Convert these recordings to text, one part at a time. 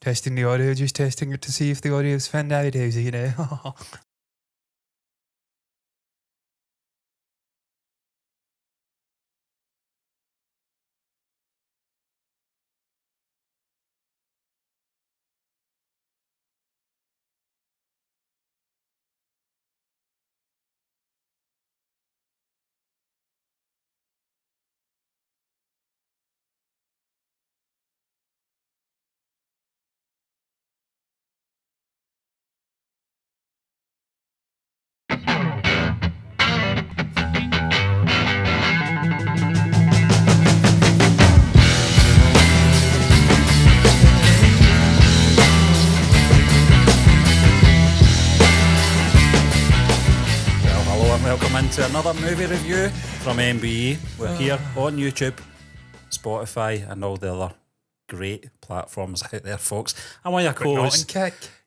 Testing the audio, just testing it to see if the audio's fantastic, you know. To another movie review from MBE. We're here on YouTube, Spotify, and all the other great platforms out there, folks. I'm one of your co-hosts,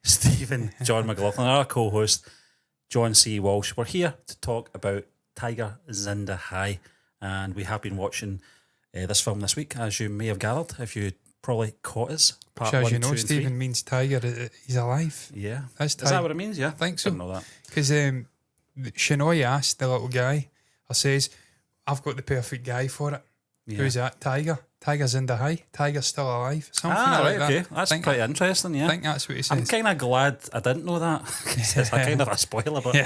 Stephen John McLaughlin, and our co-host, John C. Walsh. We're here to talk about Tiger Zinda Hai, and we have been watching this film this week, as you may have gathered, if you probably caught us. Part as you know, Stephen means tiger. He's alive. Yeah, that's is that what it means? Yeah, I think so. Didn't know that because Shinoy asked the little guy, or says, I've got the perfect guy for it. Yeah. Who's that? Tiger. Tiger's in the high. Tiger's still alive. Something like that. Okay. That's pretty interesting, yeah. I think that's what he says. I'm kind of glad I didn't know that. It's a kind of a spoiler, but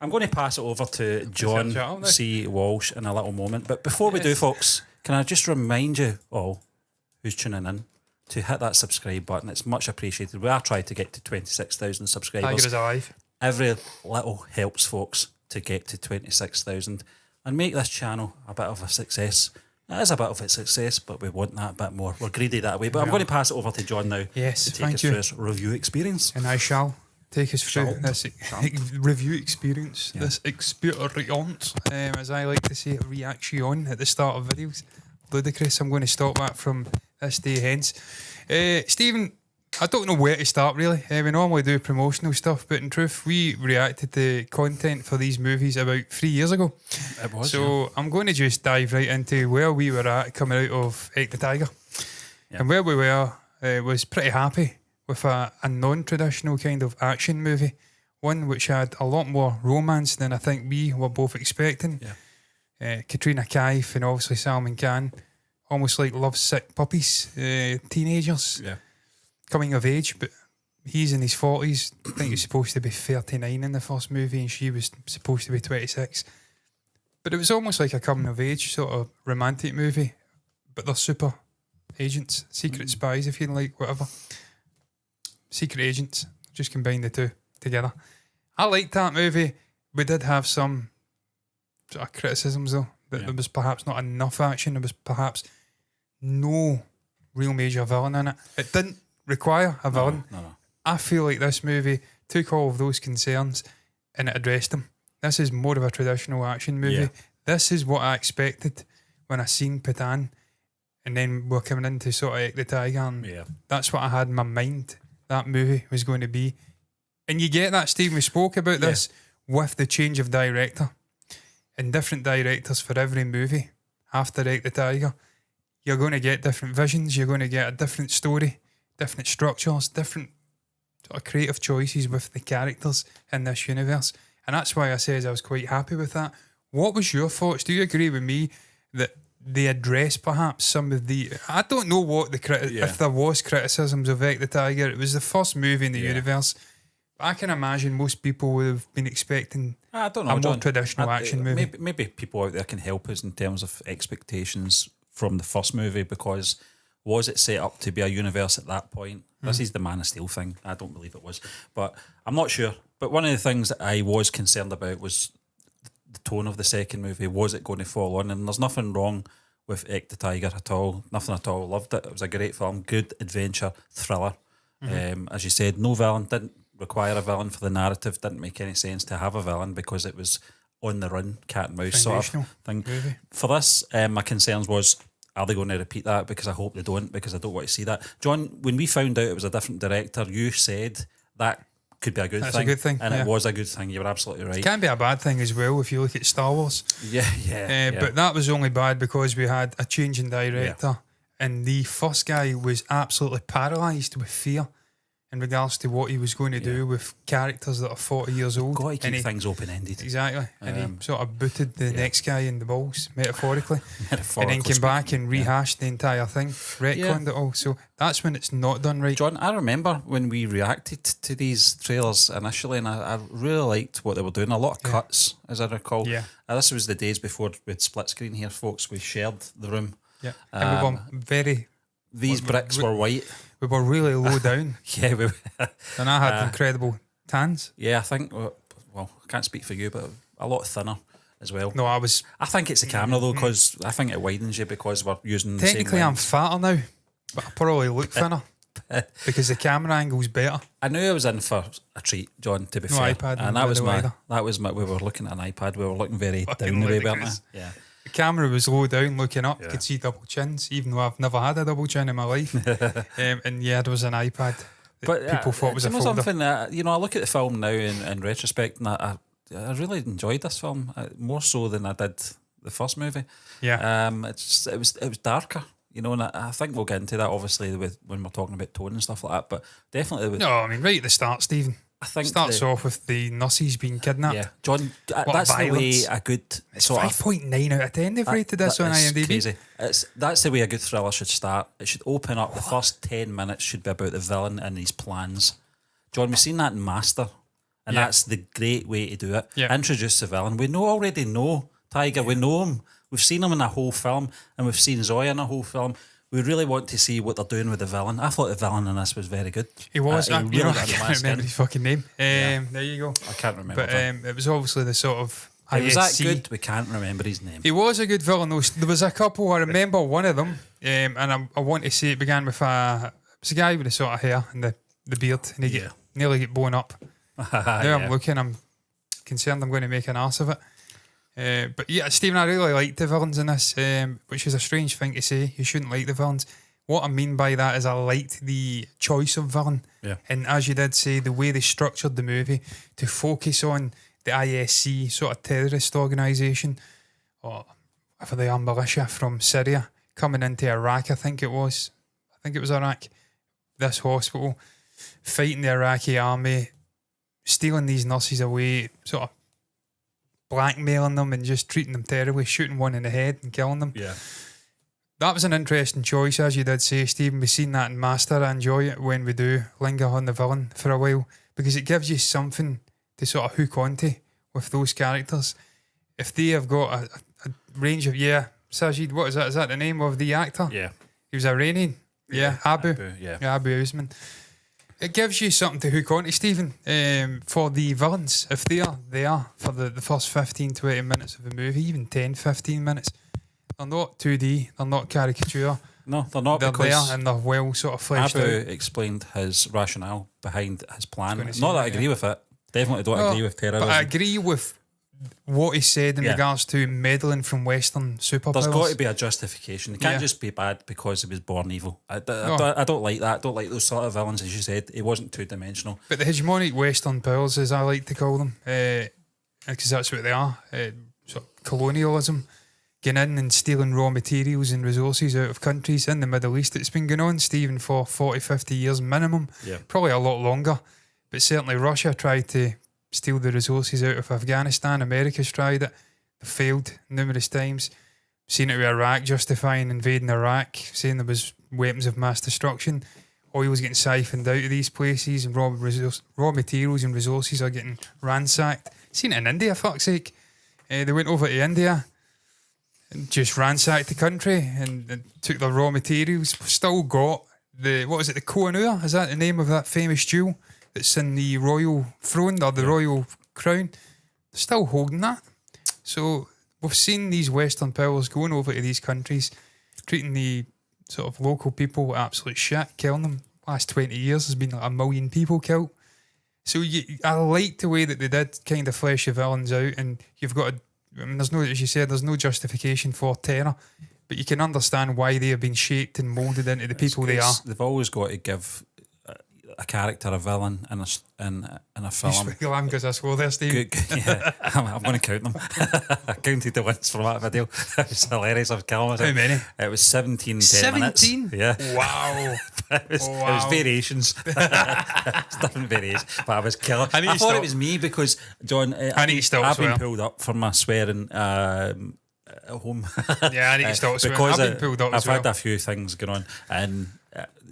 I'm going to pass it over to John C. Walsh in a little moment. But before we do, folks, can I just remind you all who's tuning in to hit that subscribe button. It's much appreciated. We are trying to get to 26,000 subscribers. Tiger is alive. Every little helps, folks, to get to 26,000 and make this channel a bit of a success. It is a bit of a success, but we want that bit more. We're greedy that way. But I'm going to pass it over to John now to take us through his review experience. And I shall take us through this review experience, this experience, as I like to say, reaction at the start of videos. Ludicrous. I'm going to stop that from this day hence. Stephen, I don't know where to start really. We normally do promotional stuff, but in truth, we reacted to content for these movies about 3 years ago. It was. So I'm going to just dive right into where we were at coming out of Egg the Tiger. Yep. And where we were was pretty happy with a non-traditional kind of action movie. One which had a lot more romance than I think we were both expecting. Yeah. Katrina Kaif and obviously Salman Khan, almost like lovesick puppies, teenagers. Yeah. Coming of age, but he's in his 40s. I think he's supposed to be 39 in the first movie and she was supposed to be 26. But it was almost like a coming of age sort of romantic movie, but they're super agents, secret spies if you like, whatever. Secret agents, just combine the two together. I liked that movie. We did have some sort of criticisms though, that there was perhaps not enough action, there was perhaps no real major villain in it. It didn't require a villain. No. I feel like this movie took all of those concerns and it addressed them. This is more of a traditional action movie. Yeah. This is what I expected when I seen Patan, and then we're coming into sort of Egg the Tiger, and that's what I had in my mind that movie was going to be. And you get that, Steve, we spoke about this with the change of director and different directors for every movie after Egg the Tiger. You're going to get different visions, you're going to get a different story, different structures, different sort of creative choices with the characters in this universe. And that's why I says I was quite happy with that. What was your thoughts? Do you agree with me that they address perhaps some of the... I don't know what the if there was criticisms of Egg the Tiger. It was the first movie in the universe. But I can imagine most people would have been expecting I don't know, a more traditional action movie. Maybe people out there can help us in terms of expectations from the first movie, because was it set up to be a universe at that point? This is the Man of Steel thing. I don't believe it was, but I'm not sure. But one of the things that I was concerned about was the tone of the second movie. Was it going to fall on? And there's nothing wrong with Egg the Tiger at all. Nothing at all. Loved it. It was a great film. Good adventure thriller. As you said, no villain. Didn't require a villain for the narrative. Didn't make any sense to have a villain because it was on the run, cat and mouse sort of thing. Movie. For this, my concerns was, are they going to repeat that? Because I hope they don't, because I don't want to see that. John, when we found out it was a different director, you said that could be a good thing. That's a good thing. And it was a good thing. You were absolutely right. It can be a bad thing as well if you look at Star Wars. Yeah. But that was only bad because we had a change in director and the first guy was absolutely paralysed with fear in regards to what he was going to do with characters that are 40 years old. Got to keep things open-ended. Exactly. And he sort of booted the next guy in the balls, metaphorically. And then came back and rehashed the entire thing, retconned it all. So that's when it's not done right. John, I remember when we reacted to these trailers initially, and I really liked what they were doing. A lot of cuts, as I recall. Yeah. This was the days before we had split screen here, folks. We shared the room. Yeah. And we were very... These bricks were white. We were really low down. Yeah, we were. And I had incredible tans. Yeah, I think, well, I can't speak for you, but a lot thinner as well. No, I think it's the camera though, because I think it widens you because we're using the technically same I'm fatter now, but I probably look thinner because the camera angle's better. I knew I was in for a treat, John, to be No fair. iPad and that was my, we were looking at an iPad, we were looking very down the way, weren't we? Yeah. The camera was low down, looking up. You could see double chins, even though I've never had a double chin in my life. And yeah, there was an iPad that but people thought was a folder. Something that, I look at the film now in retrospect, and I really enjoyed this film more so than I did the first movie. Yeah, it was darker, and I think we'll get into that obviously when we're talking about tone and stuff like that. But definitely, no, I mean right at the start, Stephen. I think starts off with the nurses being kidnapped. Yeah, John, that's the way a good it's 5.9 out of 10 they've rated this on IMDb. Crazy. That's the way a good thriller should start. It should open up. The first 10 minutes should be about the villain and his plans. John, we've seen that in Master, and that's the great way to do it. Yeah. Introduce the villain. We already know Tiger. We know him. We've seen him in a whole film, and we've seen Zoya in a whole film. We really want to see what they're doing with the villain. I thought the villain in this was very good. He was. He really I can't remember his fucking name. There you go. I can't remember. But it was obviously the sort of He was that good, we can't remember his name. He was a good villain though. There was a couple, I remember one of them, and I want to say it began with it was a guy with the sort of hair and the beard, and he nearly get blown up. Now I'm looking, I'm concerned I'm going to make an arse of it. But yeah, Stephen, I really liked the villains in this, which is a strange thing to say. You shouldn't like the villains. What I mean by that is I liked the choice of villain. Yeah. And as you did say, the way they structured the movie to focus on the ISC sort of terrorist organisation, or for the militia from Syria coming into Iraq, I think it was Iraq, this hospital, fighting the Iraqi army, stealing these nurses away, sort of blackmailing them and just treating them terribly, shooting one in the head and killing them. Yeah. That was an interesting choice, as you did say, Stephen. We've seen that in Master. I enjoy it when we do linger on the villain for a while because it gives you something to sort of hook onto with those characters. If they have got a range of, Sajid, what is that? Is that the name of the actor? Yeah. He was Iranian. Yeah, Abu Usman. It gives you something to hook on to, Stephen, for the villains. If they are there for the first 15, 20 minutes of the movie, even 10, 15 minutes, they're not 2D, they're not caricature. No, they're not. They're because there and they're well sort of fleshed Abu out. explained his rationale behind his plan. Not say that I that, agree with it. Definitely don't agree with terrorism. But I agree with what he said in regards to meddling from Western superpowers. There's got to be a justification. It can't just be bad because he was born evil. I don't like that. I don't like those sort of villains, as you said. He wasn't two-dimensional. But the hegemonic Western powers, as I like to call them, because that's what they are, sort of colonialism, getting in and stealing raw materials and resources out of countries in the Middle East. It's been going on, Stephen, for 40, 50 years minimum. Yeah. Probably a lot longer. But certainly Russia tried to steal the resources out of Afghanistan. America's tried it. They failed numerous times. Seen it with Iraq, justifying invading Iraq, saying there was weapons of mass destruction. Oil's getting siphoned out of these places and raw materials and resources are getting ransacked. Seen it in India, fuck's sake. They went over to India and just ransacked the country and took the raw materials. Still got the Kohinoor? Is that the name of that famous jewel that's in the royal throne or the royal crown? They're still holding that. So we've seen these Western powers going over to these countries, treating the sort of local people with absolute shit, killing them. Last 20 years there's been like 1 million people killed. So I like the way that they did kind of flesh the villains out, and you've got there's no, as you said, there's no justification for terror, but you can understand why they have been shaped and moulded into the people they are. They've always got to give a character, a villain in a film. You're laughing because I swore there, Steve. Yeah, I'm going to count them. I counted the wins for that video. It was hilarious. I was killing myself. How many? It was 17 10 minutes. 17? Yeah. Wow. It was variations. It's different variations. But I was killing. I thought stop. it was me because, John, I need to stop I've been swearing. pulled up for my swearing at home. Yeah, I need to stop swearing. Because I've been pulled up as I've had well. a few things going on and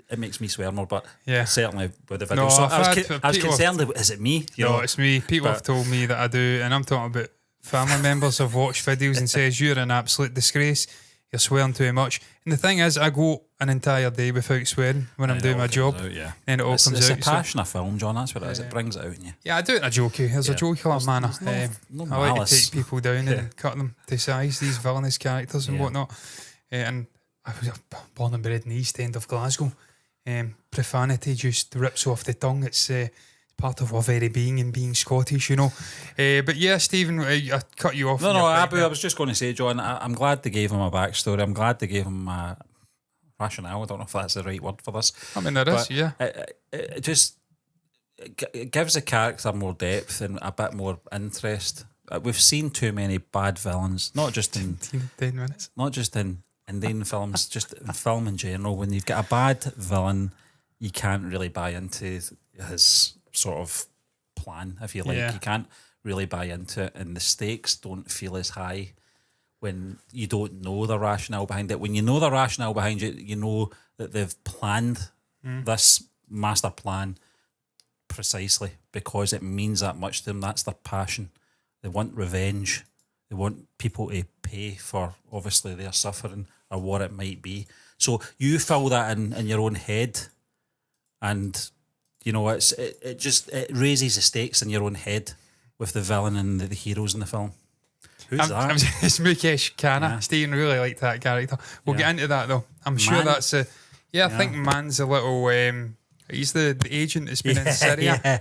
it makes me swear more, but Yeah. certainly with the video. No, so I've I was, had I was people concerned, is it me? You No, know, it's me. People but- have told me that I do, and I'm talking about family members have watched videos and says you're an absolute disgrace. You're swearing too much. And the thing is, I go an entire day without swearing when I'm it doing all my comes job, out, yeah. and it all It's comes a out. So- passion of film, John. That's what it is. It brings it out in you. yeah, I do it in a jokey. There's a Yeah. jocular manner. there's no I like to malice. take people down Yeah. and cut them to size, these villainous characters and Yeah. whatnot. And I was born and bred in the East End of Glasgow. Profanity just rips off the tongue. It's part of our very being and being Scottish, you know. But yeah, Stephen, I cut you off. No, in no, your Abu, thing I was just going to say, John, I'm glad they gave him a backstory. I'm glad they gave him a rationale. I don't know if that's the right word for this. there. I mean, there is, But yeah. it just it gives the character more depth and a bit more interest. We've seen too many bad villains, not just in 10 minutes. Indian films, just in film in general. When you've got a bad villain, you can't really buy into his sort of plan, if you like. Yeah. You can't really buy into it, and the stakes don't feel as high when you don't know the rationale behind it. When you know the rationale behind it, you know that they've planned this master plan precisely because it means that much to them. That's their passion. They want revenge. They want people to pay for, obviously, their suffering or what it might be. So you fill that in your own head, and you know it raises the stakes in your own head with the villain and the heroes in the film. Who's that? It's Mukesh Khanna. Yeah. Stephen really liked that character. We'll Yeah. get into that though. I'm sure Man. that's a. Yeah, I think Man's a little. He's the agent that's been in Syria yeah.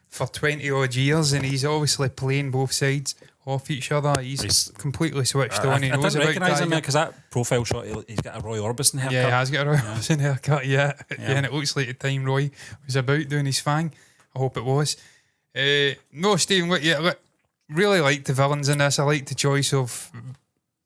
for 20 odd years, and he's obviously playing both sides off each other. He's completely switched on. He I knows didn't about recognise him Tiger. because that profile shot, he's got a Roy Orbison haircut. Yeah, he has got a Roy Orbison haircut, yeah. And it looks like the time Roy was about doing his fang. I hope it was. No, Stephen, really liked the villains in this. I liked the choice of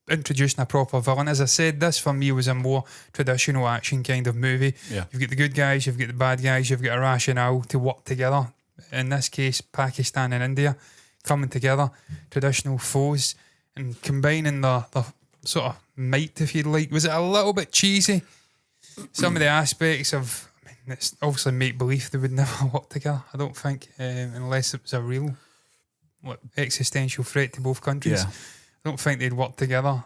introducing a proper villain. As I said, this for me was a more traditional action kind of movie. Yeah. You've got the good guys, you've got the bad guys, you've got a rationale to work together. In this case, Pakistan and India coming together, traditional foes, and combining the sort of might, if you like. Was it a little bit cheesy? Some of the aspects of, I mean, it's obviously make believe they would never work together, I don't think, unless it was a real existential threat to both countries. Yeah. I don't think they'd work together.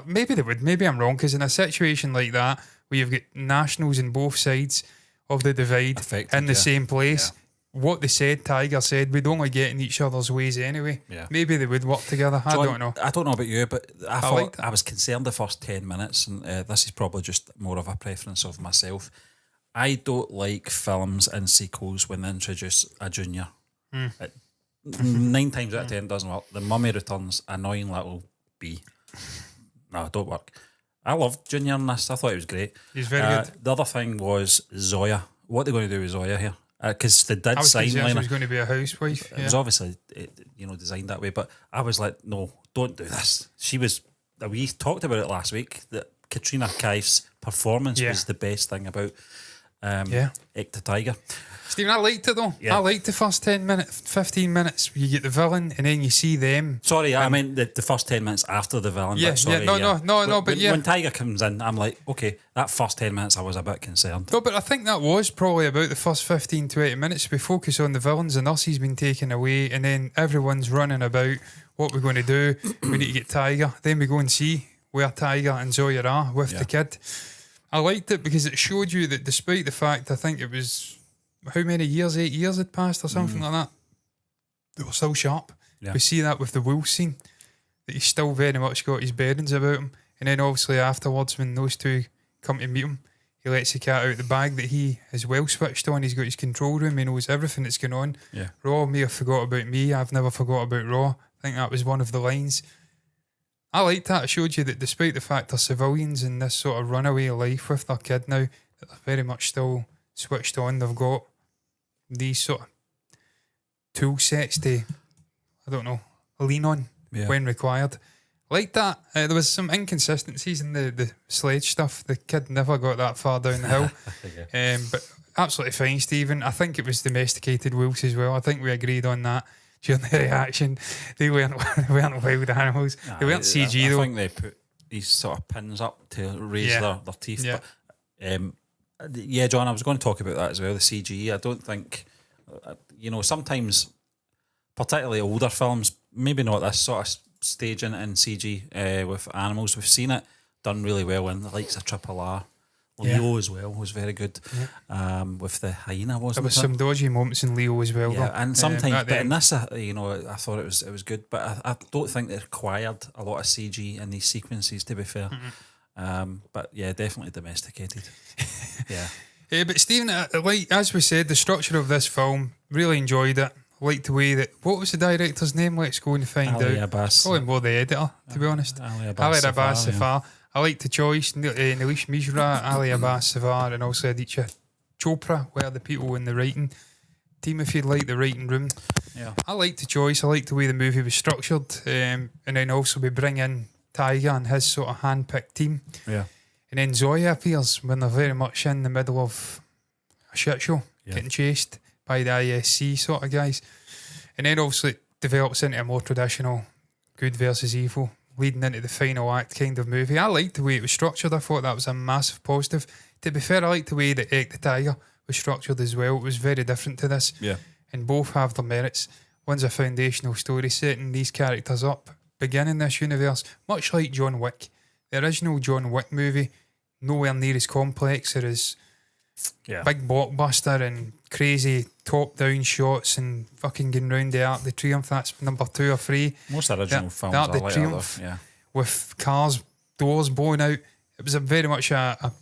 Maybe they would. Maybe I'm wrong, because in a situation like that, where you've got nationals on both sides of the divide Affected, in the yeah. same place, what they said, Tiger said, we'd only get in each other's ways anyway. Yeah. Maybe they would work together. I John, don't know. I don't know about you, but I liked thought it. I was concerned the first 10 minutes, and this is probably just more of a preference of myself. I don't like films and sequels when they introduce a junior. It 9 times out of 10 doesn't work. The Mummy Returns, annoying little bee. No, don't work. I loved Junior in this. I thought it was great. He's very good. The other thing was Zoya. What are they going to do with Zoya here? Because they I did was sign concerned she line. was going to be a housewife. It was obviously designed that way, but I was like, no, don't do this. She was. We talked about it last week that Katrina Kaif's performance Yeah. was the best thing about Yeah. Ek the Tiger. Stephen, I liked it though. Yeah. I liked the first 15 minutes. You get the villain and then you see them. Sorry, I meant the first 10 minutes after the villain. Yeah, but sorry, yeah, no, but yeah. When Tiger comes in, I'm like, okay, that first 10 minutes I was a bit concerned. No, but I think that was probably about the first 15, 20 minutes. We focus on the villains, the nurse's been taken away, and then everyone's running about what we're going to do. We need to get Tiger. Then we go and see where Tiger and Zoya are with the kid. I liked it because it showed you that despite the fact, I think it was, how many years, 8 years had passed or something like that, they were still sharp. Yeah. We see that with the Wolf scene, that he's still very much got his bearings about him. And then obviously afterwards, when those two come to meet him, he lets the cat out of the bag that he is well switched on. He's got his control room. He knows everything that's going on. Yeah. Raw may have forgot about me. I've never forgot about Raw. I think that was one of the lines. I liked that. It showed you that despite the fact they're civilians in this sort of runaway life with their kid now, that they're very much still switched on. They've got these sort of tool sets to, I don't know, lean on when required. Like that, there was some inconsistencies in the sledge stuff. The kid never got that far down the hill. But absolutely fine, Stephen. I think it was domesticated wolves as well. I think we agreed on that during the reaction. They weren't wild animals. They weren't CG though. I think they put these sort of pins up to raise their teeth. Yeah. But, John, I was going to talk about that as well, the CGE. I don't think, sometimes, particularly older films, maybe not this sort of stage in CG with animals. We've seen it done really well in the likes of Triple R. Leo as well was very good with the hyena, wasn't there was some dodgy moments in Leo as well. Yeah, though. and sometimes, but in this, I thought it was good, but I don't think it required a lot of CG in these sequences, to be fair. But yeah, definitely domesticated. But Stephen, like as we said, the structure of this film, really enjoyed it. Liked the way that, what was the director's name? Let's go and find Ali out. Abbas. Probably more the editor, to be honest. Ali Abbas Safar. Safar. I liked the choice. Nilesh Mishra, Ali Abbas Safar, and also Aditya Chopra were the people in the writing team, if you'd like, the writing room. Yeah. I liked the choice. I liked the way the movie was structured. And then also we bring in Tiger and his sort of hand-picked team. Yeah. And then Zoya appears when they're very much in the middle of a shit show, getting chased by the ISC sort of guys. And then obviously it develops into a more traditional good versus evil, leading into the final act kind of movie. I liked the way it was structured. I thought that was a massive positive. To be fair, I liked the way that Egg the Tiger was structured as well. It was very different to this. Yeah. And both have their merits. One's a foundational story setting these characters up, beginning this universe, much like John Wick. The original John Wick movie, nowhere near as complex or as big blockbuster and crazy top-down shots and fucking getting round the Arc de Triomphe. That's number 2 or 3. Most original films Arc are de like Triomphe, that, with cars, doors blown out. It was very much a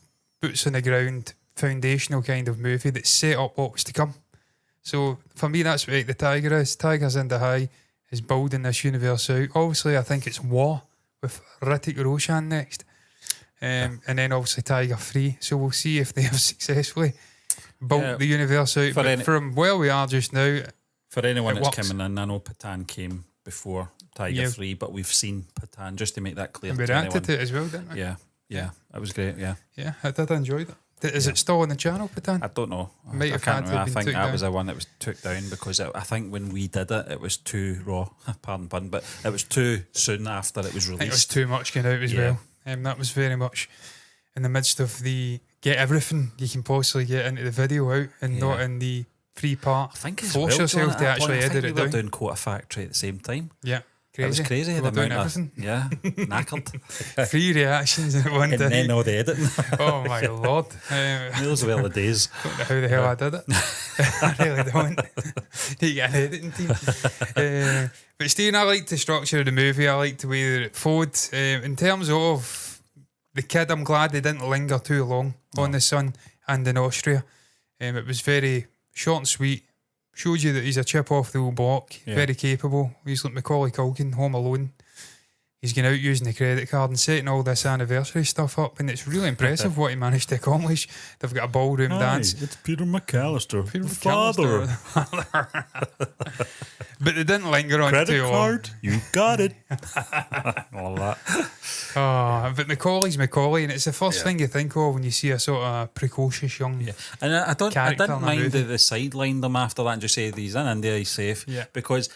boots on the ground, foundational kind of movie that set up what was to come. So for me, that's what the Tiger is. Tiger's in the High is building this universe out. Obviously, I think it's War with Hrithik Roshan next. And then obviously Tiger 3. So we'll see if they have successfully built the universe out. But from where we are just now, for anyone that's works. coming in, I know Patan came before Tiger 3, but we've seen Patan, just to make that clear. And we reacted to it as well, didn't we? Yeah, it was great. Yeah, I did enjoy that. Is it still on the channel, Patan? I don't know. Might I have can't had to remember. I have been think took that down. was the one that was took down because I think when we did it, it was too raw. Pardon pun, but it was too soon after it was I released. think it was too much getting out as well. That was very much in the midst of the get everything you can possibly get into the video out and not in the free part. I think as force well, yourself John, at to that actually point, I edit think it we were down. doing Quota Factory at the same time. Yeah. It was crazy. We The were doing amount of- everything. knackered. 3 reactions in one And day. then all the editing. Oh my lord. Those were the days. Don't know how the hell I did it. I really don't. You get an editing team. But Stephen, I like the structure of the movie. I like the way that it flowed. In terms of the kid, I'm glad they didn't linger too long on the son and in Austria. It was very short and sweet. Showed you that he's a chip off the old block. Very capable. He's like Macaulay Culkin, Home Alone. He's going out using the credit card and setting all this anniversary stuff up, and it's really impressive what he managed to accomplish. They've got a ballroom dance. It's Peter McAllister. Peter McAllister. But they didn't linger on Credit too long. card, you got it. All that. Oh, but Macaulay's Macaulay, and it's the first thing you think of when you see a sort of precocious young. And I Character didn't in a mind movie. the sideline them after that and just say he's in India, he's safe. Yeah. Because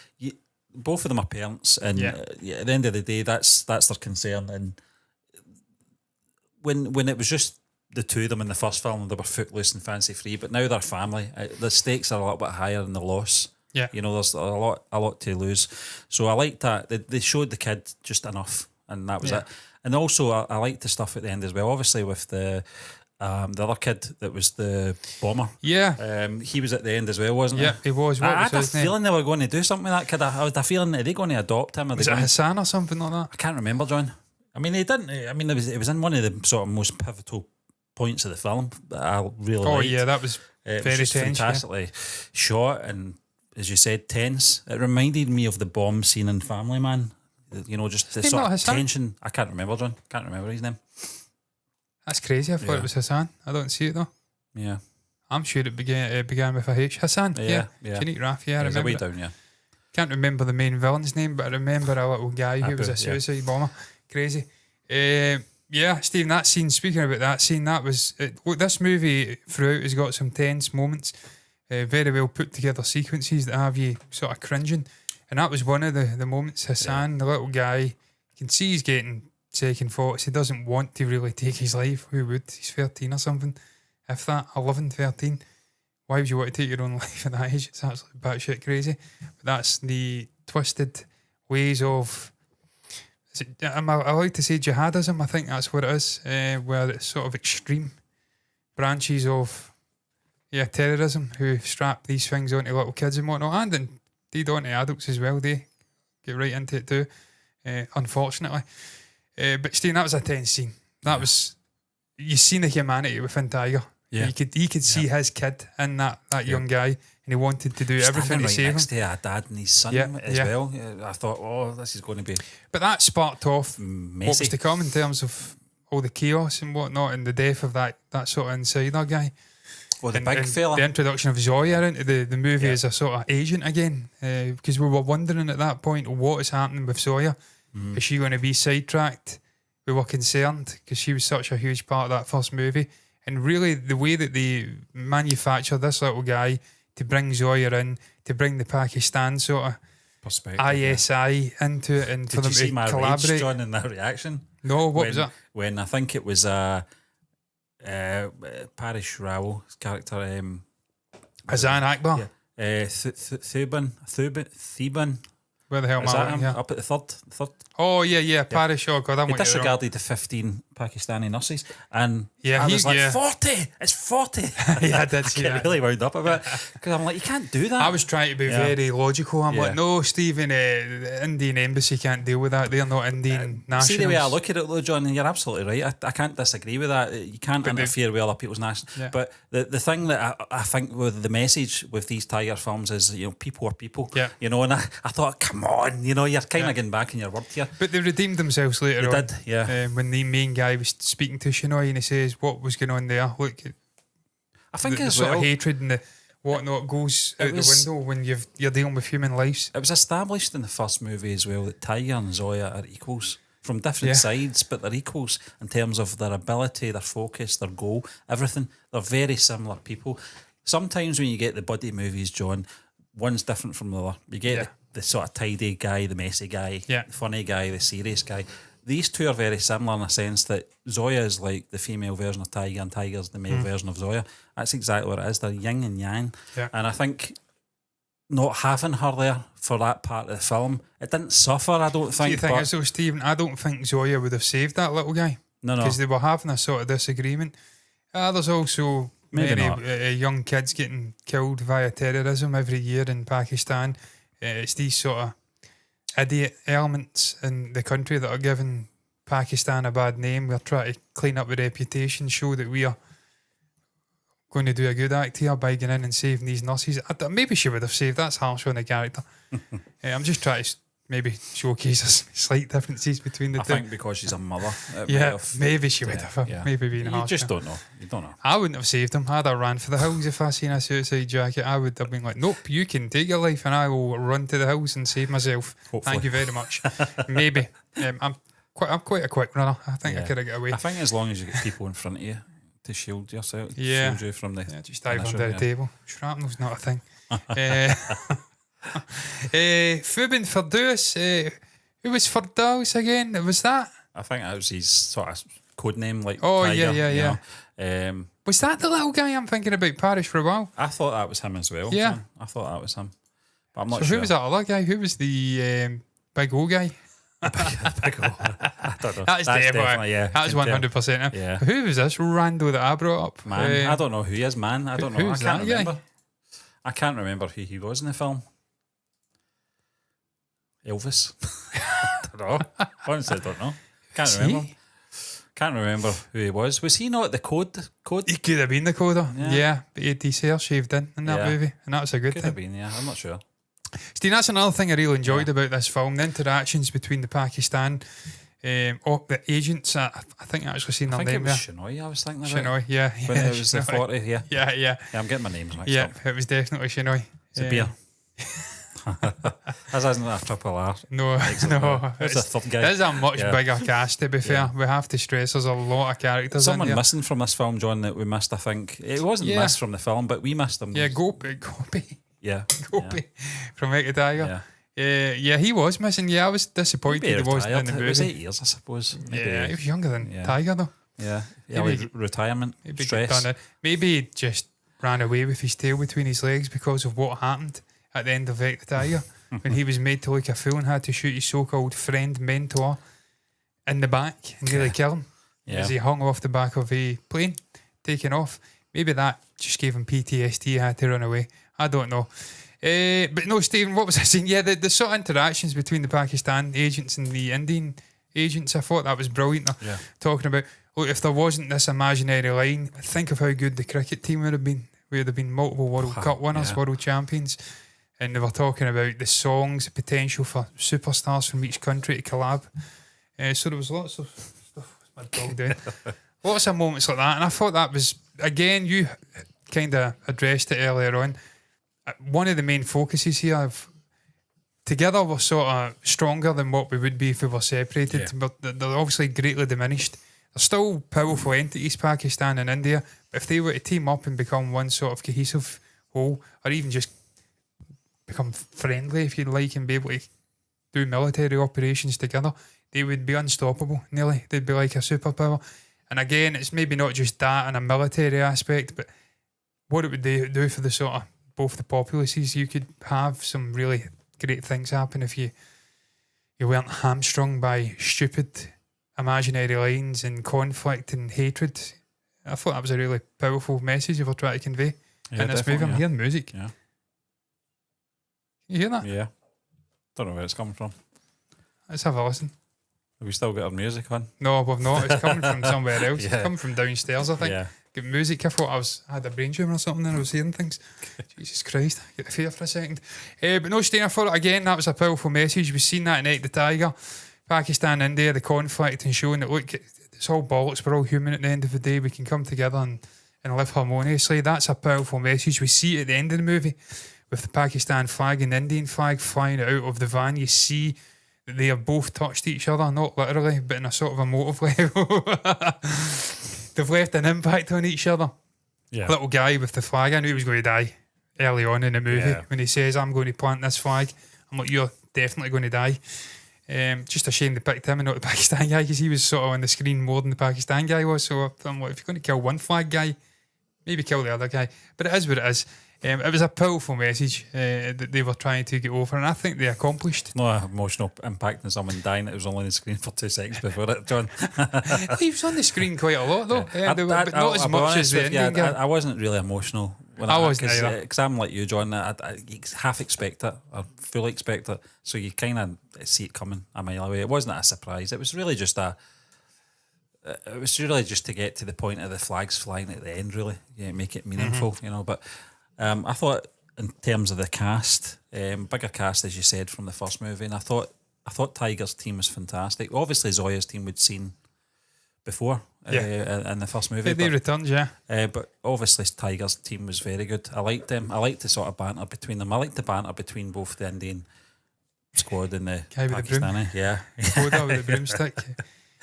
both of them are parents, and at the end of the day, that's their concern. And when it was just the two of them in the first film, they were footloose and fancy free. But now they're family. The stakes are a little bit higher in the loss. Yeah. There's a lot to lose. So I liked that they showed the kid just enough, and that was it. And also I liked the stuff at the end as well. Obviously with the other kid that was the bomber. Yeah. He was at the end as well, wasn't he? Yeah, he was. What I was had a his name? feeling they were going to do something with that kid. I had a feeling, are they going to adopt him? Was it Hassan or something like that? I can't remember, John. I mean, they didn't. I mean, it was in one of the sort of most pivotal points of the film that I really liked. Yeah, that was It very was just tense. fantastically shot and, as you said, tense. It reminded me of the bomb scene in Family Man. Just the name sort not of Hassan? tension. I can't remember, John. Can't remember his name. That's crazy. I thought it was Hassan. I don't see it though. Yeah. I'm sure it began with a H. Hassan. Yeah. Shanique Raff. Yeah, I There's a remember. way it. down, yeah. Can't remember the main villain's name, but I remember a little guy who was a yeah. suicide bomber. Crazy. Yeah, Stephen, that scene, speaking about that scene, that was... Look, this movie throughout has got some tense moments, very well put together sequences that have you sort of cringing. And that was one of the moments. Hassan, the little guy, you can see he's getting second thoughts. He doesn't want to really take his life. Who would? He's 13 or something. If that, 11, 13. Why would you want to take your own life at that age? It's absolutely batshit crazy. But that's the twisted ways of... Am I allowed to say jihadism? I think that's what it is, where it's sort of extreme branches of terrorism who strap these things onto little kids and whatnot, and indeed onto adults as well. They get right into it too, unfortunately. But Steve, that was a tense scene. That was... You seen the humanity within Tiger. Yeah. You could see his kid in that young guy, and he wanted to do everything to save him. Next to a dad and his son as well. I thought, this is going to be But that sparked off messy. what was to come in terms of all the chaos and whatnot, and the death of that sort of insider guy. Well, the And big fella. The introduction of Zoya into the movie as a sort of agent again, because we were wondering at that point what is happening with Zoya. Is she going to be sidetracked? We were concerned because she was such a huge part of that first movie. And really, the way that they manufactured this little guy to bring Zoya in, to bring the Pakistan sort of Perspective, ISI into it, and Did for them you see to my collaborate. rage, John, in that reaction? No, what was that? When I think it was Parish Rawal's character, Hazan Akbar. Thuban. Where the hell am Is I that looking him? here? Up at the third. Oh, yeah, Parish. Oh, God, I He want you to disregarded the 15 Pakistani nurses, and I was like, 40! It's 40! Yeah, I did see Get that. really wound up about it, because I'm like, you can't do that. I was trying to be very logical. I'm like, no, Stephen, the Indian embassy can't deal with that. They're not Indian nationals. See the way I look at it though, John, and you're absolutely right. I can't disagree with that. You can't interfere with other people's nationals. Yeah. But the thing that I think with the message with these Tiger films is, people are people. Yeah. And I thought, come on, you're kind of getting back in your word here. But they redeemed themselves later on. They did, yeah. When the main guy was speaking to Shinoy and he says, what was going on there? Look, I think the as sort well, of hatred and the whatnot goes out the window when you're dealing with human lives. it was established in the first movie as well that Tiger and Zoya are equals from different sides, but they're equals in terms of their ability, their focus, their goal, everything. They're very similar people. Sometimes when you get the buddy movies, John, one's different from the other. You get the sort of tidy guy, the messy guy, the funny guy, the serious guy. These two are very similar in a sense that Zoya is like the female version of Tiger and Tiger's the male version of Zoya. That's exactly what it is. They're yin and yang. Yeah. And I think not having her there for that part of the film, it didn't suffer, I don't think. The thing is though, Stephen, I don't think Zoya would have saved that little guy. No. Because they were having a sort of disagreement. There's also Maybe many young kids getting killed via terrorism every year in Pakistan. It's these sort of idiot elements in the country that are giving Pakistan a bad name. We're trying to clean up the reputation, show that we are going to do a good act here by going in and saving these nurses. Maybe she would have saved. That's harsh on the character. I'm just trying to maybe showcase slight differences between the two. I think because she's a mother. Maybe she would have. Maybe been harsh. You just don't know. You don't know. I wouldn't have saved him. I'd have ran for the hills if I seen a suicide jacket. I would have been like, nope, you can take your life and I will run to the hills and save myself. Hopefully. Thank you very much. Maybe. I'm quite a quick runner. I think I could have got away. I think as long as you get people in front of you to shield yourself, Yeah. shield you from the Just dive finisher, under the table. Shrapnel's not a thing. Fubin Firdaus. Who was Firdaus again? Was that? I think that was his sort of code name, like Oh, Tiger, yeah. you know. Was that the little guy I'm thinking about Parish for a while? I thought that was him as well. Yeah. John. I thought that was him, but I'm not So sure. who was that other guy? Who was the big old guy? I don't know. That's definitely yeah. That's 100% him. Yeah. Who was this rando that I brought up? Man, I don't know who he is, man. I don't know. I who's can't that guy? remember. I can't remember who he was in the film. Elvis. I don't know. Honestly, I don't know. Can't remember. Can't remember who he was. Was he not the code? He could have been the coder. Yeah, but he had his hair shaved in that movie, and that was a good Could thing. have been, yeah. I'm not sure. Steve, that's another thing I really enjoyed about this film, the interactions between the Pakistan The agents, I think I actually seen I their think it name was there. Shinoy I was thinking about. Shinoy, yeah. When it was the Shinoy. 40, yeah. Yeah. I'm getting my names mixed Yeah, up. it was definitely Shinoy. It's a beer. This isn't a triple R. No, It's a third guy. There's a much bigger cast, to be fair. We have to stress there's a lot of characters Someone in here. missing from this film, John, that we missed, I think. It wasn't missed from the film, but we missed him. Yeah, Gopi. Yeah. Gopi from Ike the Tiger. Yeah. Yeah, he was missing. Yeah, I was disappointed Maybe he wasn't in the retired. movie. It was 8 years, I suppose. Maybe, Yeah, he was younger than Tiger, though. Yeah. Maybe- Retirement, Maybe stress. done it. Maybe he just ran away with his tail between his legs because of what happened at the end of Ike the Tiger when he was made to look a fool and had to shoot his so-called friend mentor in the back and nearly kill him as he hung off the back of a plane taking off. Maybe that just gave him PTSD, had to run away. I don't know. But no, Stephen, what was I saying? Yeah, the sort of interactions between the Pakistan agents and the Indian agents, I thought that was brilliant. They're talking about, look, if there wasn't this imaginary line, think of how good the cricket team would have been. We would have been multiple World Cup winners, world champions. And they were talking about the songs, the potential for superstars from each country to collab. So there was lots of stuff. What's my dog doing? Lots of moments like that. And I thought that was, again, you kind of addressed it earlier on. One of the main focuses here of together we're sort of stronger than what we would be if we were separated, but they're obviously greatly diminished. They're still powerful entities, Pakistan and India, but if they were to team up and become one sort of cohesive whole, or even just become friendly, if you like, and be able to do military operations together, they would be unstoppable, nearly. They'd be like a superpower. And again, it's maybe not just that and a military aspect, but what it would do for the sort of both the populaces. You could have some really great things happen if you weren't hamstrung by stupid imaginary lines and conflict and hatred. I thought that was a really powerful message they were trying to convey in this movie. I'm hearing music. Yeah. You hear that? Yeah. Don't know where it's coming from. Let's have a listen. Have we still got our music on? No, we've not. It's coming from somewhere else. Yeah. It's coming from downstairs, I think. Yeah. Good music. I thought I had a brain tumour or something and I was hearing things. Jesus Christ. I get the fear for a second. But no, Stain, I thought, again, that was a powerful message. We've seen that in Ike the Tiger. Pakistan, India, the conflict, and showing that, look, it's all bollocks. We're all human at the end of the day. We can come together and live harmoniously. That's a powerful message. We see it at the end of the movie with the Pakistan flag and the Indian flag flying out of the van. You see that they have both touched each other, not literally, but in a sort of emotive level. They've left an impact on each other. Yeah. Little guy with the flag, I knew he was going to die early on in the movie when he says, I'm going to plant this flag. I'm like, you're definitely going to die. Just a shame they picked him and not the Pakistan guy, because he was sort of on the screen more than the Pakistan guy was. So I'm like, if you're going to kill one flag guy, maybe kill the other guy. But it is what it is. It was a powerful message that they were trying to get over, and I think they accomplished. No emotional impact on someone dying. It was only on the screen for 2 seconds before it, John. He was on the screen quite a lot, though. But not as much as the Indian guy. I wasn't really emotional. I wasn't either. Because I'm like you, John. I half expect it, or fully expect it. So you kind of see it coming a mile away. It wasn't a surprise. It was really just it was really just to get to the point of the flags flying at the end, really. Yeah, make it meaningful, you know. But I thought in terms of the cast, bigger cast, as you said, from the first movie, and I thought Tiger's team was fantastic. Obviously, Zoya's team we'd seen before in the first movie. They returned, but obviously Tiger's team was very good. I liked them. I liked the sort of banter between them. I liked the banter between both the Indian squad and the guy with Pakistani. Koda with the broomstick.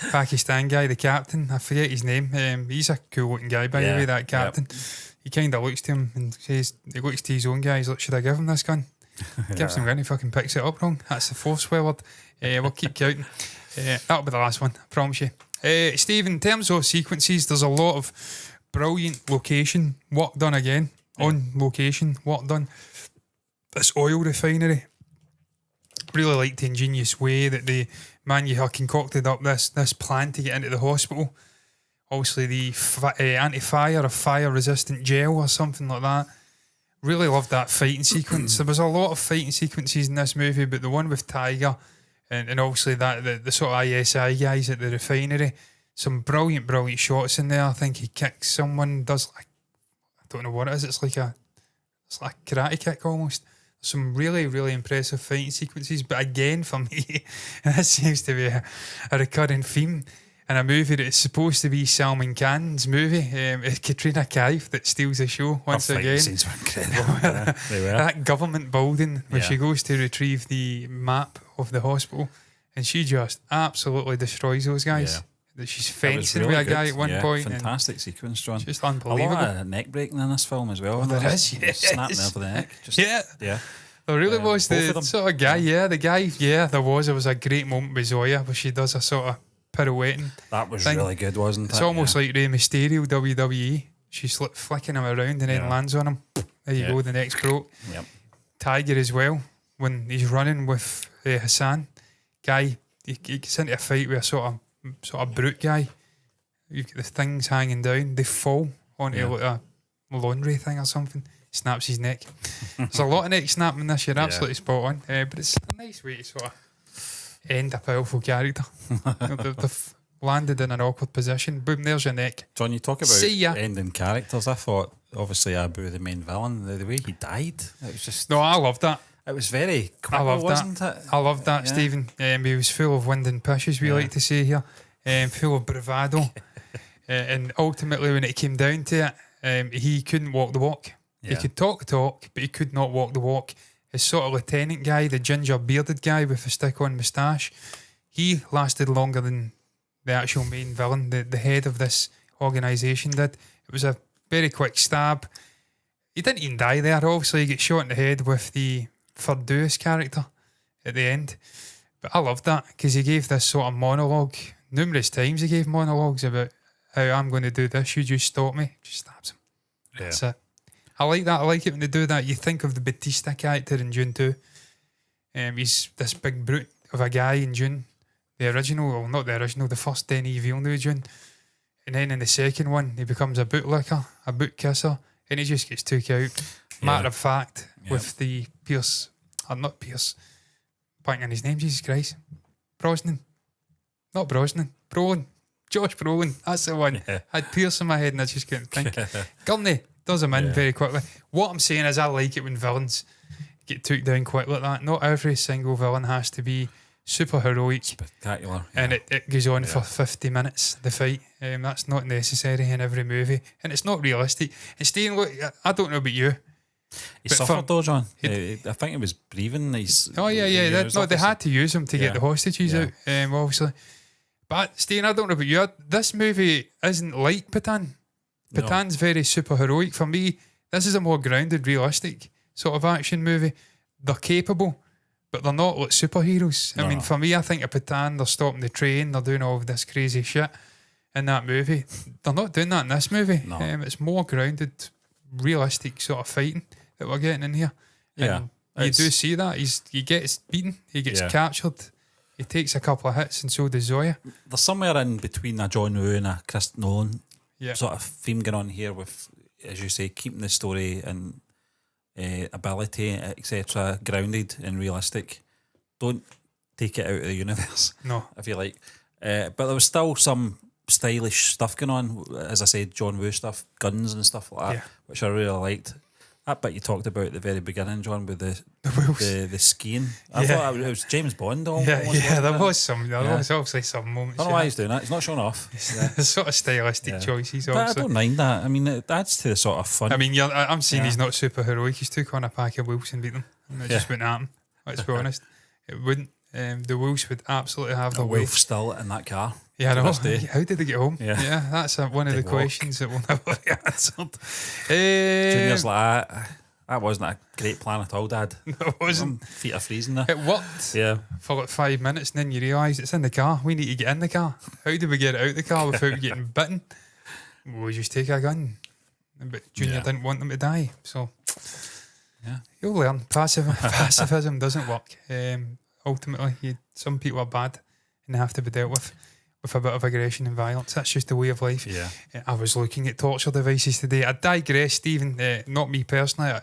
Pakistan guy, the captain, I forget his name. He's a cool looking guy, by the way, that captain. He kind of looks to him and says, he looks to his own guy, he's like, should I give him this gun? Gives him a gun, he fucking picks it up wrong. That's the fourth swear word. We'll keep counting. That'll be the last one, I promise you. Steve, in terms of sequences, there's a lot of brilliant location work done again. On location work done. This oil refinery. Really liked the ingenious way that the man you had concocted up this plan to get into the hospital. Obviously the anti-fire or fire-resistant gel or something like that. Really loved that fighting sequence. There was a lot of fighting sequences in this movie, but the one with Tiger and obviously that the sort of ISI guys at the refinery, some brilliant shots in there. I think he kicks someone, does like, I don't know what it is. It's like a karate kick almost. some really, really impressive fighting sequences. But again, for me, this seems to be a recurring theme in a movie that is supposed to be Salman Khan's movie. It's Katrina Kaif that steals the show once Her again. fight scenes were incredible. They were. That government building where Yeah. she goes to retrieve the map of the hospital, and she just absolutely destroys those guys. Yeah. That she's It was fencing really with a guy good. at one point. and Fantastic sequence, John. Just A unbelievable. lot of neck breaking in this film as well. there is, Snapping yes. over the neck. Just, Yeah. Yeah. There really was both of the them. sort of guy, the guy, there was a great moment with Zoya where she does a sort of pirouetting. That was thing. really good, wasn't it? It's almost like Rey Mysterio, WWE. She's flicking him around and then Yeah. lands on him. There you Yeah. go, the next broke. Yep. Tiger as well, when he's running with Hassan. Guy, he gets into a fight with a sort of brute guy. You've got the things hanging down. They fall onto Yeah. like a laundry thing or something. Snaps his neck. There's a lot of neck snapping this. You're Yeah. absolutely spot on. But it's a nice way to sort of end a powerful character. They've landed in an awkward position. Boom, there's your neck. John, you talk about See ya. ending characters. I thought, obviously, Abu, the main villain, the way he died, it was just... No, I love that. It was very quick, I love wasn't that. it? I loved that, Yeah. Stephen. He was full of wind and push, as we Yeah. like to say here. Full of bravado. And ultimately, when it came down to it, he couldn't walk the walk. He Yeah. could talk the talk, but he could not walk the walk. His sort of lieutenant guy, the ginger bearded guy with a stick-on moustache, he lasted longer than the actual main villain, the head of this organisation did. It was a very quick stab. He didn't even die there. Obviously, he gets shot in the head with the Ferdows character at the end. But I loved that because he gave this sort of monologue. Numerous times he gave monologues about how I'm going to do this. You just stop me. Just stabs him. Yeah. That's it. I like that. I like it when they do that. You think of the Batista character in June 2. He's this big brute of a guy in June. The original, well, not the original, the first Denis Villeneuve June. And then in the second one, he becomes a bootlicker, a boot kisser, and he just gets took out. Matter of fact, Yep. with the Pierce, or not Pierce, blanking on his name, Jesus Christ. Brosnan. Not Brosnan. Brolin. Josh Brolin. That's the one. Yeah. I had Pierce in my head and I just couldn't think. Gurney does him in Yeah. very quickly. What I'm saying is I like it when villains get took down quick like that. Not every single villain has to be super heroic Spectacular. and it goes on for Yeah. 50 minutes, the fight. That's not necessary in every movie and it's not realistic. And Steve, look, I don't know about you. He but suffered though, John. He- I think he was breathing. Oh yeah, they had to use him to get Yeah. the hostages Yeah. out, obviously. But Steve, I don't know about you. This movie isn't like Patan. No. Patan's very super heroic. For me, this is a more grounded, realistic sort of action movie. They're capable, but they're not like superheroes. I No, mean, no. for me, I think of Patan, they're stopping the train, they're doing all of this crazy shit in that movie. They're not doing that in this movie. No. It's more grounded, realistic sort of fighting that we're getting in here. Yeah. And you It's- do see that. He gets beaten, he gets Yeah. captured, he takes a couple of hits, and so does Zoya. There's somewhere in between a John Woo and a Chris Nolan Yeah. sort of theme going on here with, as you say, keeping the story and ability, etc., grounded and realistic. Don't take it out of the universe, No. if you like. But there was still some stylish stuff going on. As I said, John Woo stuff, guns and stuff like that, Yeah. which I really liked. That bit you talked about at the very beginning, John, with the Wills. the skiing. I Yeah. thought it was James Bond. Almost, Yeah, wasn't there it? was Yeah. obviously some moments. I don't know why he's doing that. He's not showing off. There's sort of stylistic Yeah. choices, But I obviously. don't mind that. I mean, it adds to the sort of fun. I mean, I'm saying Yeah. he's not super heroic. He's took on a pack of wolves and beat them. And it just wouldn't happen. Let's be honest. It wouldn't. The wolves would absolutely have a their way. wolf still in that car. Yeah, I to know. this day. How did they get home? Yeah. That's one of They the walk. questions that will never be answered. Junior's like, that wasn't a great plan at all, Dad. It wasn't. Feet are freezing there. It worked Yeah. for like 5 minutes, and then you realise it's in the car. We need to get in the car. How do we get it out the car without getting bitten? We just take a gun. But Junior Yeah. didn't want them to die, so Yeah. you'll learn. Pacifism doesn't work. Ultimately, some people are bad and they have to be dealt with a bit of aggression and violence. That's just the way of life. Yeah. I was looking at torture devices today. I digress, Stephen. Not me personally. I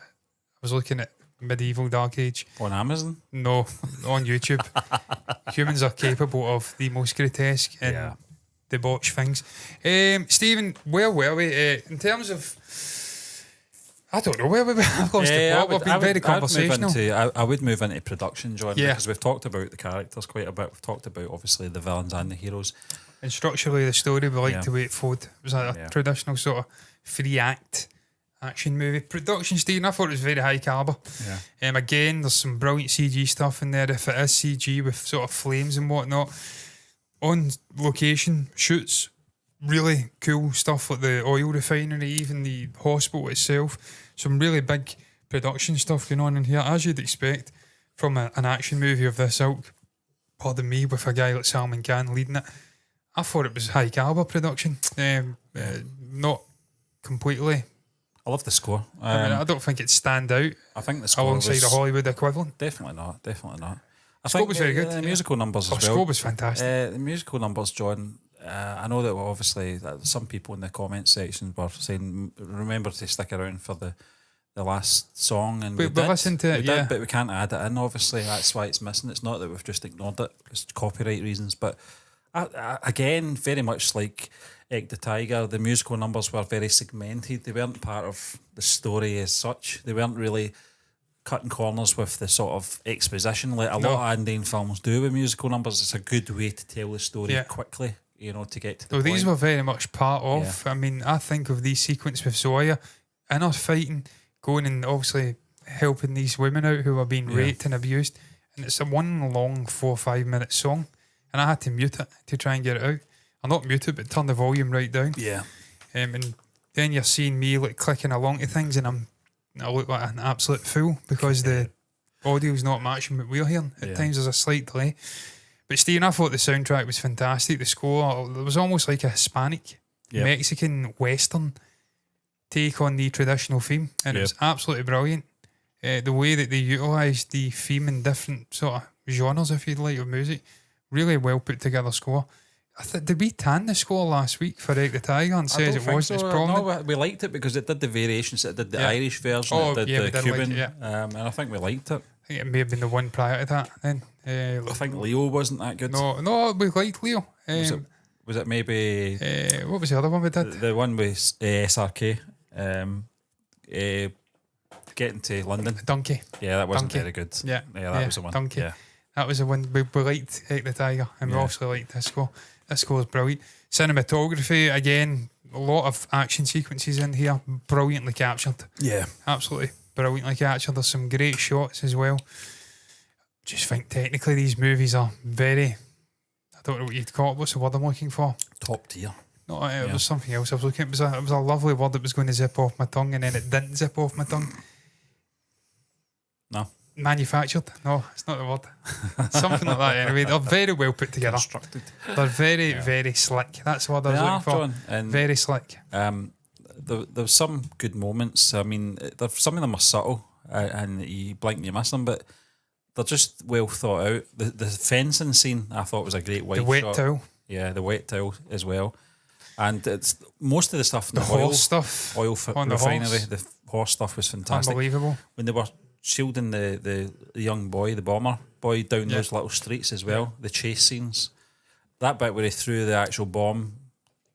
was looking at medieval Dark Age. On Amazon? No, on YouTube. Humans are capable of the most grotesque and Yeah. debauched things. Stephen, where were we? In terms of I don't know where I've lost the plot. We've been very conversational. I would move into production, John, Yeah. because we've talked about the characters quite a bit. We've talked about, obviously, the villains and the heroes. And structurally, the story we like the way it flowed. It was a traditional sort of 3-act action movie. Production, Stephen, I thought it was very high calibre. Yeah. Again, there's some brilliant CG stuff in there. If it is CG with sort of flames and whatnot, on location shoots, really cool stuff like the oil refinery, even the hospital itself. Some really big production stuff going on in here, as you'd expect from an action movie of this ilk. Pardon me, with a guy like Salman Khan leading it. I thought it was high calibre production. Not completely. I love the score. I don't think it stand out. I think the score alongside was the Hollywood equivalent. Definitely not. The score was very good. The musical numbers as well. The score was fantastic. The musical numbers, John. I know that obviously some people in the comment section were saying, remember to stick around for the last song, and we did. Listened to it, did, but we can't add it in. Obviously, that's why it's missing. It's not that we've just ignored it; it's copyright reasons. But again, very much like Egg the Tiger, the musical numbers were very segmented. They weren't part of the story as such. They weren't really cutting corners with the sort of exposition like a lot of Indian films do with musical numbers. It's a good way to tell the story quickly, to get to the point. These were very much part of. I mean, I think of these sequences with Zoya in us fighting, going and obviously helping these women out who are being raped and abused, and it's a one long 4 or 5 minute song, and I had to mute it to try and get it out. I'm not mute it, but turn the volume right down. Yeah. And then you're seeing me like clicking along to things, and I look like an absolute fool because the audio's not matching what we're hearing. At times there's a slight delay. But Stephen, I thought the soundtrack was fantastic. The score, it was almost like a Hispanic, Mexican, Western take on the traditional theme, and it was absolutely brilliant. The way that they utilised the theme in different sort of genres, if you'd like, of music, really well put together score. Did we tan the score last week for Egg the Tiger and says it wasn't as prominent? No, we liked it because it did the variations. It did the Irish version, it did the Cuban, and I think we liked it. I think it may have been the one prior to that then. I think Leo wasn't that good. No, we liked Leo. Was it maybe... what was the other one we did? The one with SRK. Getting to London. Donkey. Yeah, that wasn't very good. Yeah, that was the one. Donkey. Yeah. That was the one we liked, Egg the Tiger, and we also liked this score. This score is brilliant. Cinematography, again, a lot of action sequences in here, brilliantly captured. Yeah. Absolutely brilliantly captured. There's some great shots as well. Just think technically these movies are very, I don't know what you'd call it, what's the word I'm looking for? Top tier. No, it was something else I was looking at. It was a lovely word that was going to zip off my tongue, and then it didn't zip off my tongue. No. Manufactured? No, it's not the word. Something like that anyway. They're very well put together. Constructed. They're very, very slick. That's the word I was looking for. John, and very slick. There's some good moments. I mean, some of them are subtle, and you blink and you miss them, but they're just well thought out. The fencing scene I thought was a great wide shot. The wet towel. Yeah, the wet towel as well. And it's most of the stuff, the horse stuff, oil refinery, the horse stuff was fantastic. Unbelievable. When they were shielding the young boy, the bomber boy, down those little streets as well, the chase scenes, that bit where he threw the actual bomb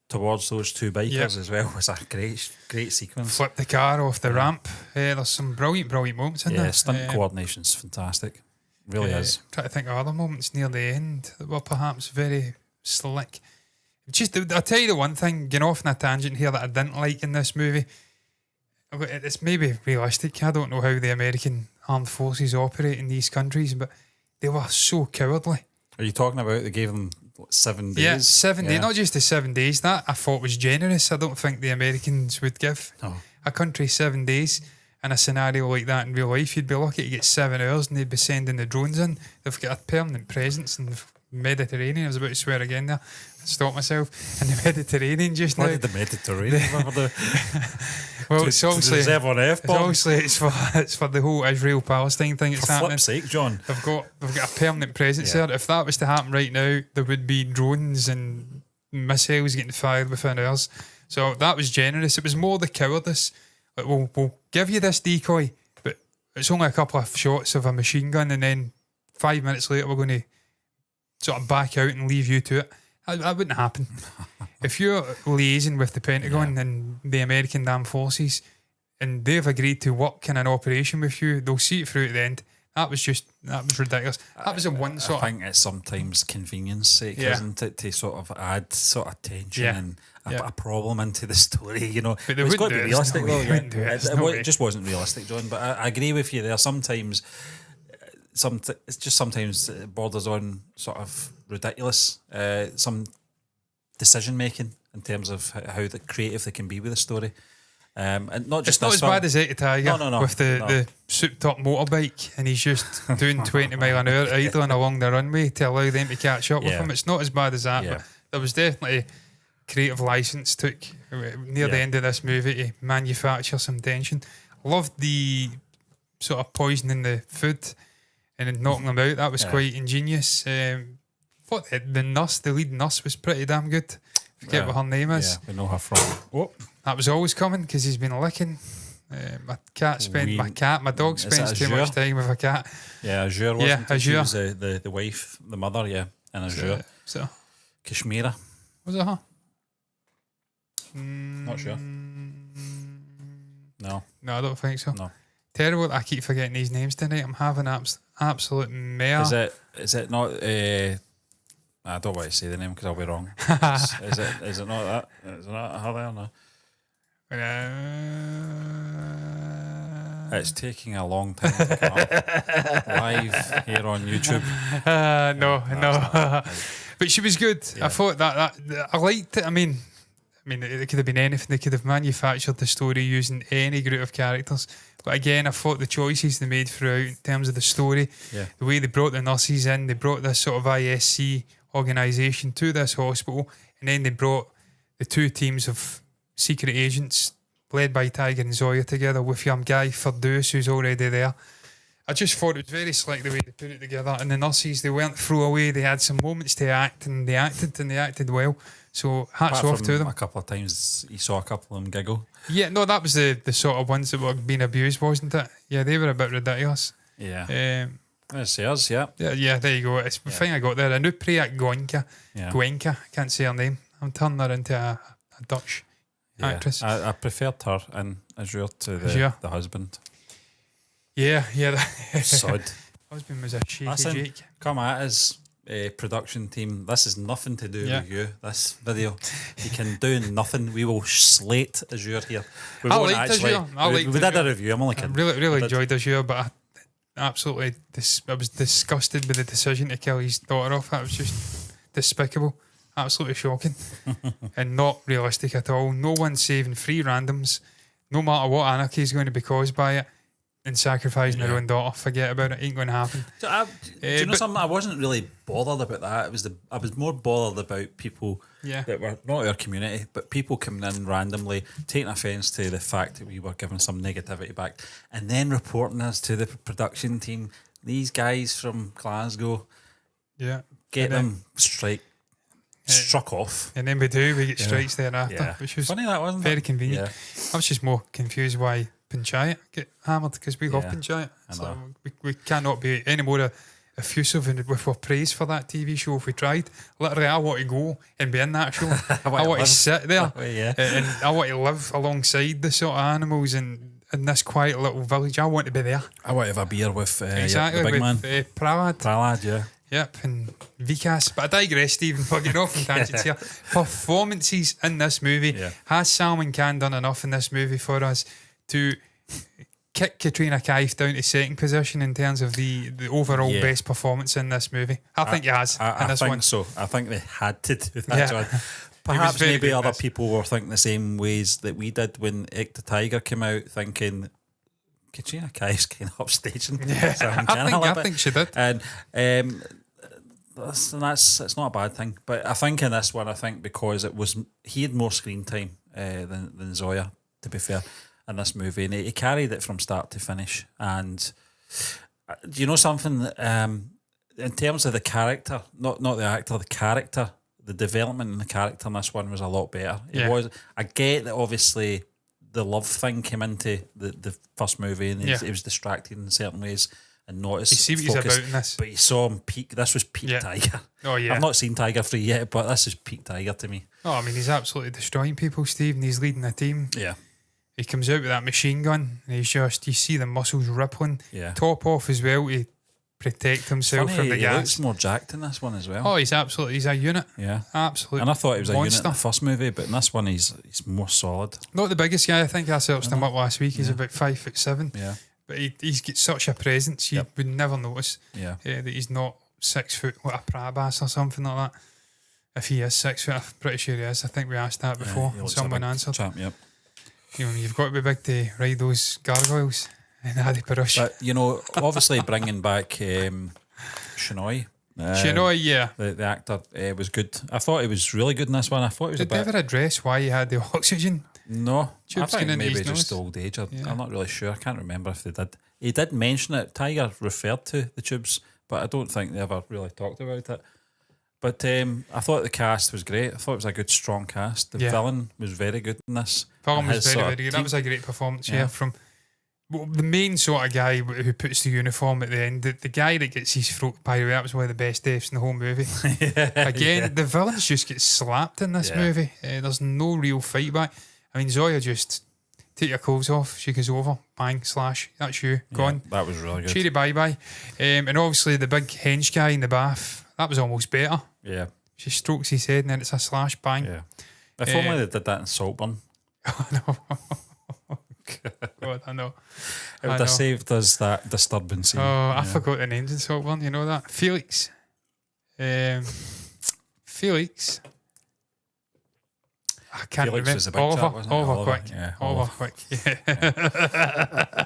towards those two bikers as well was a great sequence. Flipped the car off the ramp. There's some brilliant moments in there. Yeah, stunt coordination's fantastic. Really is. Try to think of other moments near the end that were perhaps very slick. Just, I'll tell you the one thing, getting off on a tangent here, that I didn't like in this movie. It's maybe realistic. I don't know how the American armed forces operate in these countries, but they were so cowardly. Are you talking about they gave them 7 days? Yeah, 7 days. Not just the 7 days. That I thought was generous. I don't think the Americans would give a country 7 days in a scenario like that in real life. You'd be lucky to get 7 hours, and they'd be sending the drones in. They've got a permanent presence in the Mediterranean. I was about to swear again there. Stop myself. In the Mediterranean just now. Why did the Mediterranean? Well, it's obviously reserve on F-bomb. It's for the whole Israel-Palestine thing that's happening. For flip's sake, John. They've got a permanent presence there. If that was to happen right now, there would be drones and missiles getting fired within hours. So that was generous. It was more the cowardice. Like, we'll give you this decoy, but it's only a couple of shots of a machine gun, and then 5 minutes later we're going to sort of back out and leave you to it. That wouldn't happen. If you're liaising with the Pentagon and the American Armed Forces, and they've agreed to work in an operation with you. They'll see it through at the end. That was ridiculous. That was a one sort I think it's sometimes convenience sake, isn't it, to sort of add sort of tension and a problem into the story, you know. But it's got to be realistic, though. It just wasn't realistic, John. But I agree with you there. Sometimes, sometimes it borders on sort of ridiculous. Some decision making in terms of how the creative they can be with a story. And not just it's not as bad as 80 Tiger with the souped up motorbike, and he's just doing 20 mile an hour idling along the runway to allow them to catch up with him. It's not as bad as that, but there was definitely creative license took near the end of this movie to manufacture some tension. Loved the sort of poisoning the food and then knocking them out. That was quite ingenious. Thought the lead nurse was pretty damn good. Forget what her name is. Yeah, we know her from. That was always coming because he's been licking. My dog spends too much time with a cat. Yeah, Azure wasn't it? She Azure. was the wife, the mother, and Azure. So Kashmira. Was it her? Not sure. No, I don't think so. No. Terrible. I keep forgetting these names tonight. I'm having absolute mare. Is it not? I don't want to say the name because I'll be wrong. Is it not that? Is it not her there? No. It's taking a long time to come up live here on YouTube. No. But she was good. I thought that I liked it. I mean, it could have been anything. They could have manufactured the story using any group of characters. But again, I thought the choices they made throughout in terms of the story, the way they brought the nurses in, they brought this sort of ISC organisation to this hospital, and then they brought the two teams of secret agents led by Tiger and Zoya together with young Guy Firdaus, who's already there. I just thought it was very slick the way they put it together. And the nurses, they weren't throwaway. They had some moments to act, and they acted well. So hats Apart off from to them. A couple of times you saw a couple of them giggle. Yeah, no, that was the sort of ones that were being abused, wasn't it? Yeah, they were a bit ridiculous. Yeah. There's yours, yeah. Yeah, there you go. It's the thing I got there. Anupriya Goenka. Yeah. Goenka, I can't say her name. I'm turning her into a Dutch actress. I preferred her in Azure to the husband. Yeah. Sod. Husband was a shaky Listen, Jake. come at us, production team. This is nothing to do with you, this video. You can do nothing. We will slate Azure here. We liked Azure. We did a review. I'm only kidding. I really enjoyed Azure, but I was disgusted with the decision to kill his daughter off. That was just despicable. Absolutely shocking. And not realistic at all. No one saving three randoms, no matter what anarchy is going to be caused by it, and sacrificing their own daughter. Forget about it. Ain't going to happen. So do you know something? I wasn't really bothered about that. I was more bothered about people that were not our community, but people coming in randomly, taking offence to the fact that we were giving some negativity back, and then reporting us to the production team. These guys from Glasgow, get them struck off. And then we get strikes thereafter, which was funny. That wasn't very convenient. I was just more confused why Panchayat get hammered, because we love Panchayat. So we cannot be any more effusive with our praise for that TV show if we tried. Literally, I want to go and be in that show. I want to sit there and I want to live alongside the sort of animals and in this quiet little village. I want to be there. I want to have a beer with the with big man. Prahlad. Yeah. Yep, and Vikas. But I digress, Stephen, for getting off on tangents here. Performances in this movie. Has Salman Khan done enough in this movie for us to kick Katrina Kaif down to second position in terms of the overall best performance in this movie? I think he has. I think so. I think they had to do that, John. Perhaps maybe other people were thinking the same ways that we did when Ek the Tiger came out, thinking Katrina Kaif's kind of upstaging. I think she did. And it's not a bad thing. But I think in this one, because he had more screen time than Zoya, to be fair, in this movie, and he carried it from start to finish. And do you know something? In terms of the character, not the actor, the character, the development in the character in this one was a lot better. It was. I get that obviously the love thing came into the first movie, and it was distracting in certain ways and not as focused. You see what he's about in this. But you saw him peak. This was peak Tiger. Oh yeah. I've not seen Tiger 3 yet, but this is peak Tiger to me. Oh, I mean, he's absolutely destroying people, Steve, and he's leading a team. Yeah. He comes out with that machine gun and he's just, you see the muscles rippling. Yeah. Top off as well to protect himself Funny, from the he gas. looks more jacked in this one as well. Oh, he's a unit. Yeah. Absolute And I thought he was a unit monster. in the first movie, but in this one he's more solid. Not the biggest guy. I think I searched him up last week. He's about 5'7". Yeah. But he's got such a presence. You would never notice Yeah. that he's not 6 foot, like a Prabas or something like that. If he is 6 foot, I'm pretty sure he is. I think we asked that before. He And looks someone a big answered. champ, yep. You know, you've got to be big to ride those gargoyles in Adi Parush. But, you know, obviously bringing back Shinoy. Yeah. The actor was good. I thought he was really good in this one. I thought he was Did a they bit... ever address why he had the oxygen? No, Tubes I think going into maybe his just nose? old age. Yeah. I'm not really sure. I can't remember if they did. He did mention it. Tiger referred to the tubes, but I don't think they ever really talked about it. But I thought the cast was great. I thought it was a good, strong cast. The villain was very good in this. Film And was his very, sort very of good. That was a great performance, Yeah. from the main sort of guy who puts the uniform at the end. The guy that gets his throat, by the way, that was one of the best deaths in the whole movie. Again, the villains just get slapped in this movie. There's no real fight back. I mean, Zoya just take your clothes off. She goes over, bang, slash. That's you, gone. That was really good. Cheery bye-bye. And obviously the big hench guy in the bath, that was almost better. Yeah. She strokes his head and then it's a slash, bang. Yeah. If only they did that in Saltburn. God, I know. It would have saved us that disturbing scene. Oh, I forgot the names in Saltburn, you know that? Felix. Felix. I can't Felix remember. was a big chap, wasn't he? Oliver Quick. Yeah, Oliver Quick. Yeah.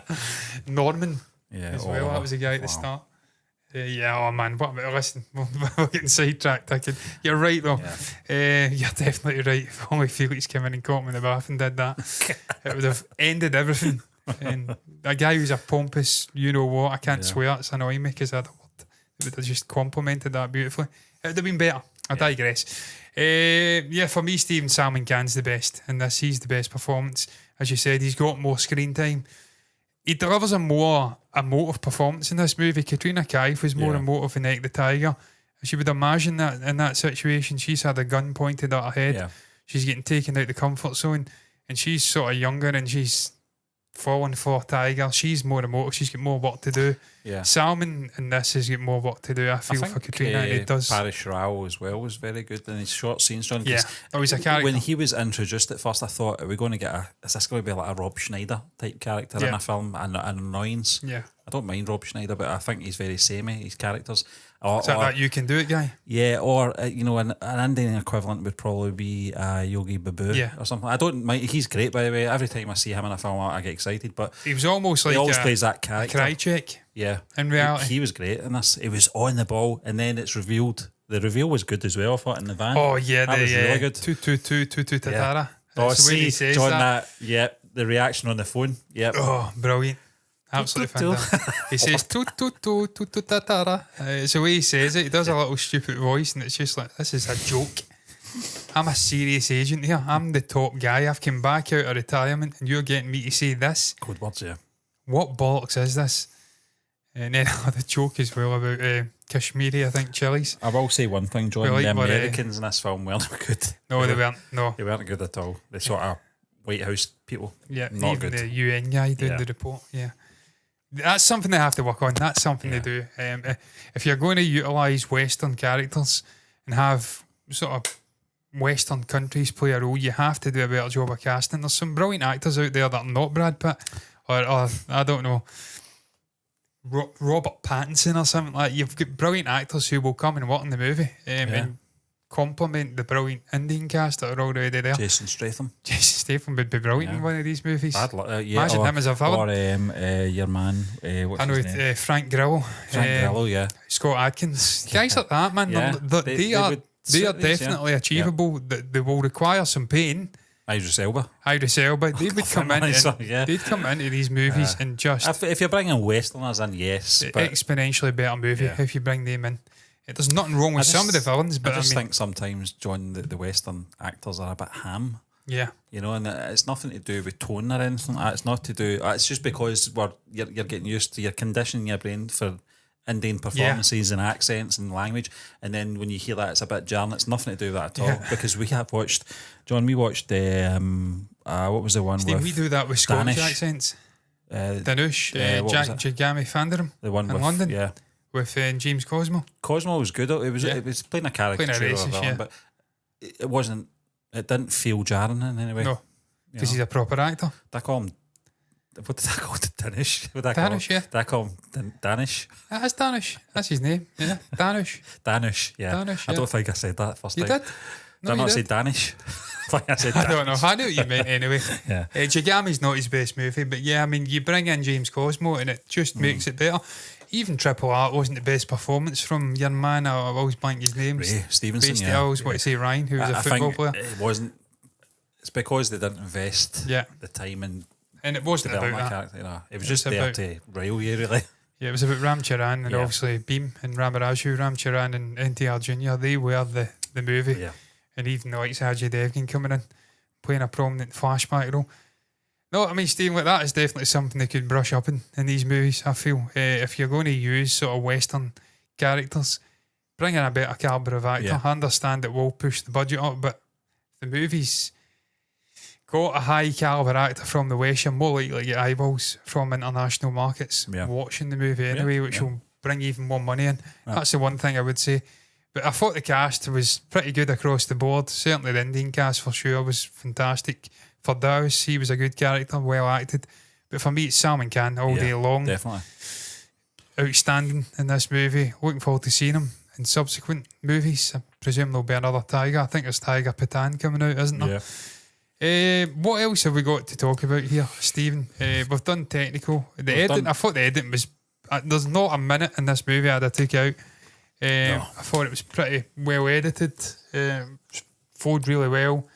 Norman Yeah, as well. Oliver. That was a guy at the Wow. start. Oh man, what about, listen, we're getting sidetracked. You're right though. You're definitely right. If only Felix came in and caught him in the bath and did that, it would have ended everything. And a guy who's a pompous, you know what, I can't swear, it's annoying me because I'd it would have just complimented that beautifully. It would have been better. I digress. For me, Stephen Salmon Can's the best in this. He's the best performance. As you said, he's got more screen time. He delivers a more emotive performance in this movie. Katrina Kaif was more emotive than Egg the Tiger. As you would imagine that in that situation, she's had a gun pointed at her head. Yeah. She's getting taken out the comfort zone, and she's sort of younger and she's falling for Tiger. She's more emotive. She's got more work to do. Yeah. Salmon in this has got more work to do. I feel for Katrina, and it does. Parish Rao as well was very good in his short scenes, John. Yeah, that was a character. When he was introduced at first, I thought, are we going to get is this going to be like a Rob Schneider type character in a film? An annoyance. Yeah. I don't mind Rob Schneider, but I think he's very samey, his characters. Is that You Can Do It guy? Yeah, or an Indian equivalent would probably be Yogi Babu or something. I don't mind. He's great, by the way. Every time I see him in a film, I get excited. But he was almost like he always plays that character. Krychek. Yeah, in reality, he was great in this. He was on the ball, and then it's revealed. The reveal was good as well. I thought in the van. Oh yeah, that was really good. Tutu Tatara. Oh, That's the way he says John, that. Yep, the reaction on the phone. Yep. Oh, brilliant. Absolutely fantastic. He says tu tatara. It's the way he says it. He does a little stupid voice, and it's just like, this is a joke. I'm a serious agent here. I'm the top guy. I've come back out of retirement, and you're getting me to say this. Code words, yeah. What bollocks is this? And then the joke as well about Kashmiri, I think, chilies. I will say one thing, John. Like the what, Americans in this film weren't good. No, they weren't. No, they weren't good at all. They sort of White House people. Yeah, not even good. the UN guy doing the report. Yeah. That's something they have to work on. That's something they do. If you're going to utilise Western characters and have sort of Western countries play a role, you have to do a better job of casting. There's some brilliant actors out there that are not Brad Pitt or I don't know, Robert Pattinson or something like that. You've got brilliant actors who will come and work in the movie and complement the brilliant Indian cast that are already there. Jason Statham. Jason Statham would be brilliant in one of these movies. Imagine him as a villain. Or your man, what's I know his name? Frank Grillo. Frank Grillo, yeah. Scott Adkins. Guys like that, man. Yeah. They are definitely achievable. They will require some pain. Idris Elba. They would come in and they'd come into these movies and just if you're bringing Westerners in, yes, but exponentially better movie if you bring them in. There's nothing wrong with some of the villains, but I think sometimes, John, the Western actors are a bit ham. Yeah, and it's nothing to do with tone or anything like that. It's not to do. It's just because you're getting used to, you're conditioning your brain for Indian performances and accents and language, and then when you hear that it's a bit jarring. It's nothing to do with that at all, because we have watched, John, we watched what was the one Steve, with we do that with Scottish Danish accents. what Danush, was it? Jagami Fandarum the one in with London, yeah, with James Cosmo. Cosmo was good. It was playing a caricature Playing a of a racist, villain, yeah. but it wasn't. It didn't feel jarring in any way. No, You because know? he's a proper actor. Did I call him? What did I call it? Danish? What did I Danish, call him? yeah. Did I call him Danish? That's Danish. That's his name. Yeah, Danish. Danish, yeah. Danish, I yeah. don't think I said that first You time. did? Did I you not did. say Danish? I think I said I Danish. don't know. I knew what you meant anyway. Yeah. Jagami's not his best movie, but yeah, I mean, you bring in James Cosmo and it just makes it better. Even Triple R wasn't the best performance from your man. I always blank his name. Ray Stevenson, Based yeah. I always want to say Ryan, who was a I football think player. it wasn't. It's because they didn't invest Yeah. the time in And it wasn't about developing that. character. You know. It was It just was there about- to rile you, really. Yeah, it was about Ram Charan and Yeah. obviously Beam and Ramaraju. Ram Charan and NTR Jr., they were the movie. Yeah. And even the likes of Ajay Devgan coming in, playing a prominent flashback role. No, I mean, Stephen, like that is definitely something they could brush up in these movies, I feel. If you're going to use sort of Western characters, bring in a better calibre of actor. Yeah. I understand it will push the budget up, but if the movie's got a high calibre actor from the West, you're more likely to get eyeballs from international markets Yeah. watching the movie anyway, which yeah. will bring even more money in. Yeah. That's the one thing I would say. But I thought the cast was pretty good across the board. Certainly the Indian cast for sure was fantastic. For Dowes, he was a good character, well acted. But for me, it's Salman Khan all day long. Definitely. Outstanding in this movie. Looking forward to seeing him in subsequent movies. I presume there'll be another Tiger. I think there's Tiger Patan coming out, isn't there? Yeah. What else have we got to talk about here, Stephen? We've done technical. The editing, I thought the editing was... there's not a minute in this movie I'd have took out. I thought it was pretty well edited. Flowed really well.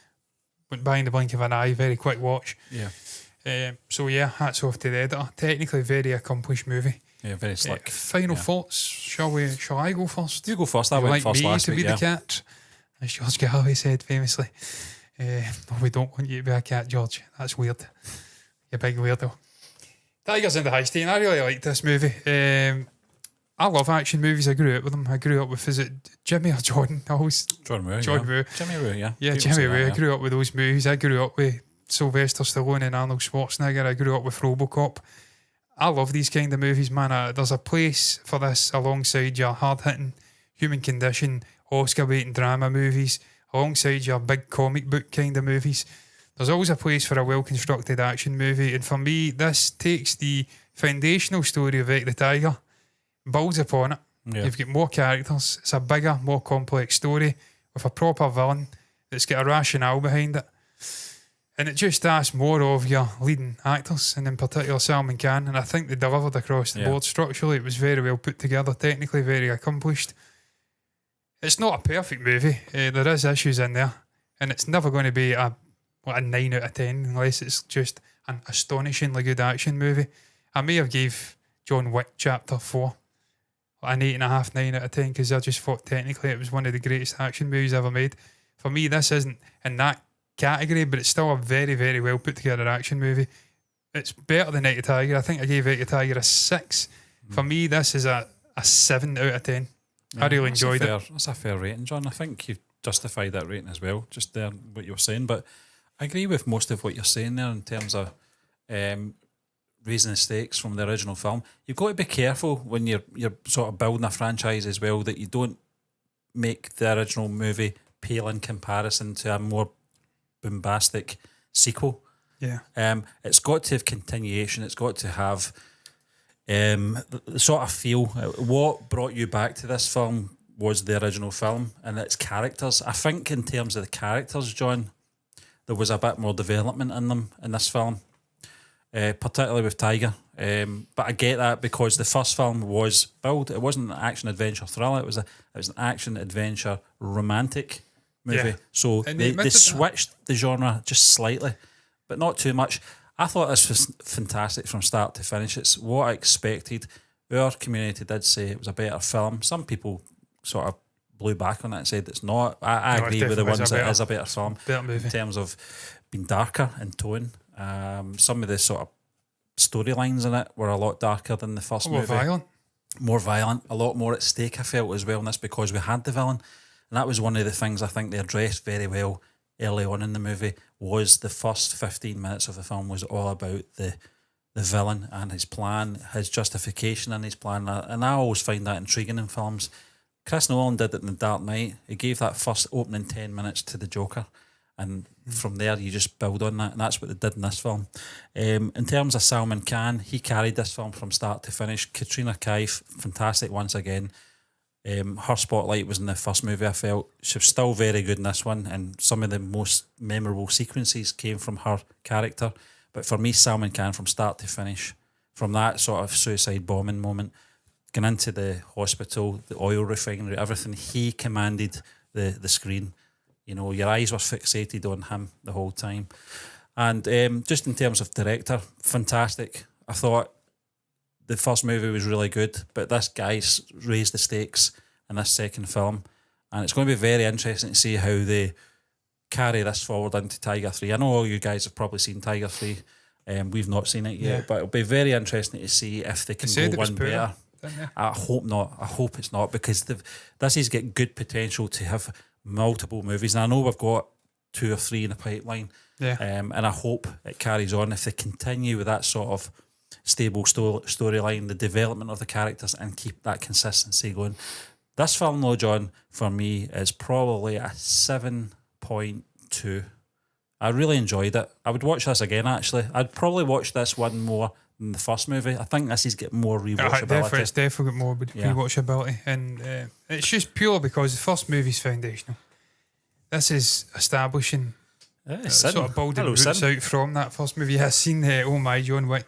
Went by in the blink of an eye. Very quick watch. Yeah. So yeah, hats off to the editor. Technically very accomplished movie. Yeah, very slick. Final thoughts. Shall I go first? You go first. I You went like first me last to week, be yeah. the cat, as George Galloway said famously. No, we don't want you to be a cat, George. That's weird. You big weirdo. Tigers in the High Stein. I really liked this movie. I love action movies. I grew up with them. I grew up with, is it Jimmy or Jordan? Always John Woo. John yeah. Woo. Jimmy Woo, yeah. Yeah, People say Jimmy that, Woo. I yeah. grew up with those movies. I grew up with Sylvester Stallone and Arnold Schwarzenegger. I grew up with RoboCop. I love these kind of movies, man. There's a place for this alongside your hard-hitting human condition, Oscar-baiting drama movies, alongside your big comic book kind of movies. There's always a place for a well-constructed action movie, and for me, this takes the foundational story of Ike the Tiger, builds upon it. Yeah. You've got more characters. It's a bigger, more complex story with a proper villain that's got a rationale behind it. And it just asks more of your leading actors, and in particular Salman Khan. And I think they delivered across the Yeah. board structurally. It was very well put together, technically very accomplished. It's not a perfect movie. There is issues in there, and it's never going to be a 9 out of 10 unless it's just an astonishingly good action movie. I may have gave John Wick Chapter 4 an 8.5, 9 out of 10 because I just thought technically it was one of the greatest action movies ever made. For me, this isn't in that category, but it's still a very, very well put together action movie. It's better than Ike the Tiger. I think I gave Ike the Tiger a 6. For me, this is a 7 out of 10. I really enjoyed it. That's a fair rating, John. I think you've justified that rating as well, just there, what you were saying. But I agree with most of what you're saying there in terms of raising the stakes from the original film. You've got to be careful when you're sort of building a franchise as well, that you don't make the original movie pale in comparison to a more bombastic sequel. Yeah. It's got to have continuation. It's got to have the sort of feel. What brought you back to this film was the original film and its characters. I think in terms of the characters, John, there was a bit more development in them in this film, particularly with Tiger. But I get that because the first film was built. It wasn't an action adventure thriller. It was an action adventure romantic movie. Yeah. So And they admitted that. switched the genre just slightly, but not too much. I thought this was fantastic from start to finish. It's what I expected. Our community did say it was a better film. Some people sort of blew back on it and said it's not. I No, it agree with the definitely is ones a that better- is a better film Better movie. in terms of being darker in tone. Some of the sort of storylines in it were a lot darker than the first More movie. violent. more violent, a lot more at stake, I felt, as well in this, because we had the villain. And that was one of the things I think they addressed very well early on in the movie, was the first 15 minutes of the film was all about the villain and his plan, his justification and his plan. And I always find that intriguing in films. Chris Nolan did it in The Dark Knight. He gave that first opening 10 minutes to the Joker. And from there, you just build on that. And that's what they did in this film. In terms of Salman Khan, he carried this film from start to finish. Katrina Kaif, fantastic once again. Her spotlight was in the first movie, I felt. She was still very good in this one. And some of the most memorable sequences came from her character. But for me, Salman Khan, from start to finish, from that sort of suicide bombing moment, going into the hospital, the oil refinery, everything, he commanded the screen. You know, your eyes were fixated on him the whole time. And just in terms of director, fantastic. I thought the first movie was really good, but this guy's raised the stakes in this second film. And it's going to be very interesting to see how they carry this forward into Tiger 3. I know all you guys have probably seen Tiger 3. We've not seen it yet, but it'll be very interesting to see if they can go one better. I hope not. I hope it's not, because this has got good potential to have multiple movies. And I know we've got 2 or 3 in the pipeline. And I hope it carries on if they continue with that sort of stable storyline, the development of the characters, and keep that consistency going. This film, though, John, for me, is probably a 7.2. I really enjoyed it. I would watch this again, actually. I'd probably watch this one more than the first movie. I think this is getting more rewatchability. It's definitely got more rewatchability. And it's just pure because the first movie's foundational. This is establishing, sort of building roots out from that first movie. I've seen Oh My, John Wick.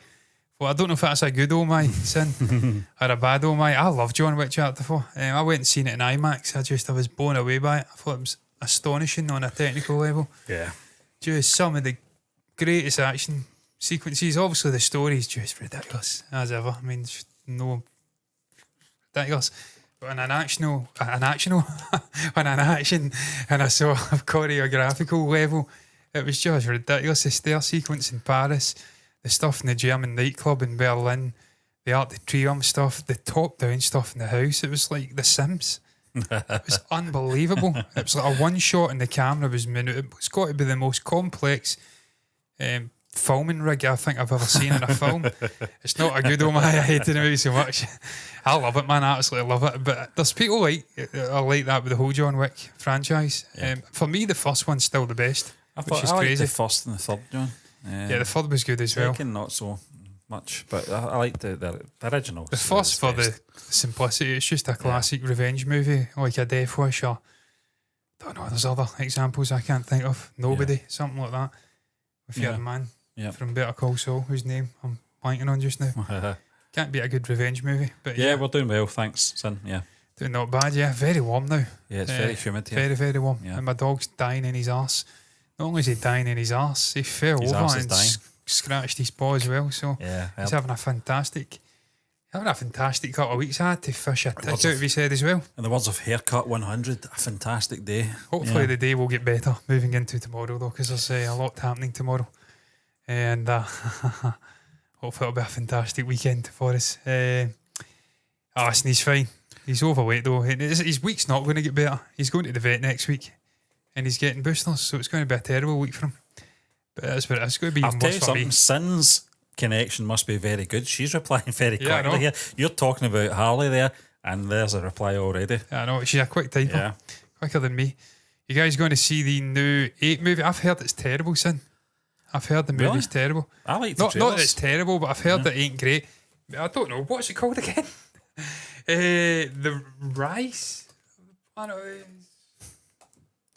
Well, I don't know if that's a good Oh My, Sin, or a bad Oh My. I love John Wick Chapter 4. I went and seen it in IMAX. I was blown away by it. I thought it was astonishing on a technical level. Yeah. Just some of the greatest action sequences. Obviously, the story is just ridiculous, as ever. I mean, ridiculous. But on an action and a sort of choreographical level, it was just ridiculous. The stair sequence in Paris, the stuff in the German nightclub in Berlin, the Arc de Triomphe stuff, the top-down stuff in the house. It was like The Sims. It was unbelievable. It was like a one shot and the camera was minute. It's got to be the most complex filming rig I think I've ever seen in a film. It's not a good Oh My, I hate the movie so much. I love it, man. I absolutely love it. But there's people like that with the whole John Wick franchise. For me, the first one's still the best. Which is crazy. The first and the third, John. Yeah, the third was good as well. Second, not so much, but I like the original. The first for the simplicity. It's just a classic revenge movie, like a Death Wish, or I don't know, there's other examples I can't think of. Nobody, something like that. With your man from Better Call Saul, whose name I'm blanking on just now. Can't be a good revenge movie. But we're doing well, thanks, son. Doing not bad, Very warm now. Yeah, it's very humid here. Very, very warm. And my dog's dying in his arse. Not only is he dying in his arse, he fell over and scratched his paw as well. So he's having a fantastic couple of weeks. I had to fish a tit out of his head as well. In the words of Haircut 100, a fantastic day. Hopefully the day will get better moving into tomorrow, though, because there's a lot happening tomorrow. And hopefully it'll be a fantastic weekend for us. Listen, he's fine. He's overweight, though. His week's not going to get better. He's going to the vet next week. And he's getting boosters, so it's going to be a terrible week for him. But that's what it's going to be. I'll tell you something, Sin's connection must be very good. She's replying very quickly here. You're talking about Harley there, and there's a reply already. I know, she's a quick typer. Quicker than me. You guys going to see the new 8 movie? I've heard it's terrible, Sin. I've heard the movie's terrible. I like the trailers. Not that it's terrible, but I've heard it ain't great. I don't know. What's it called again? The Rise?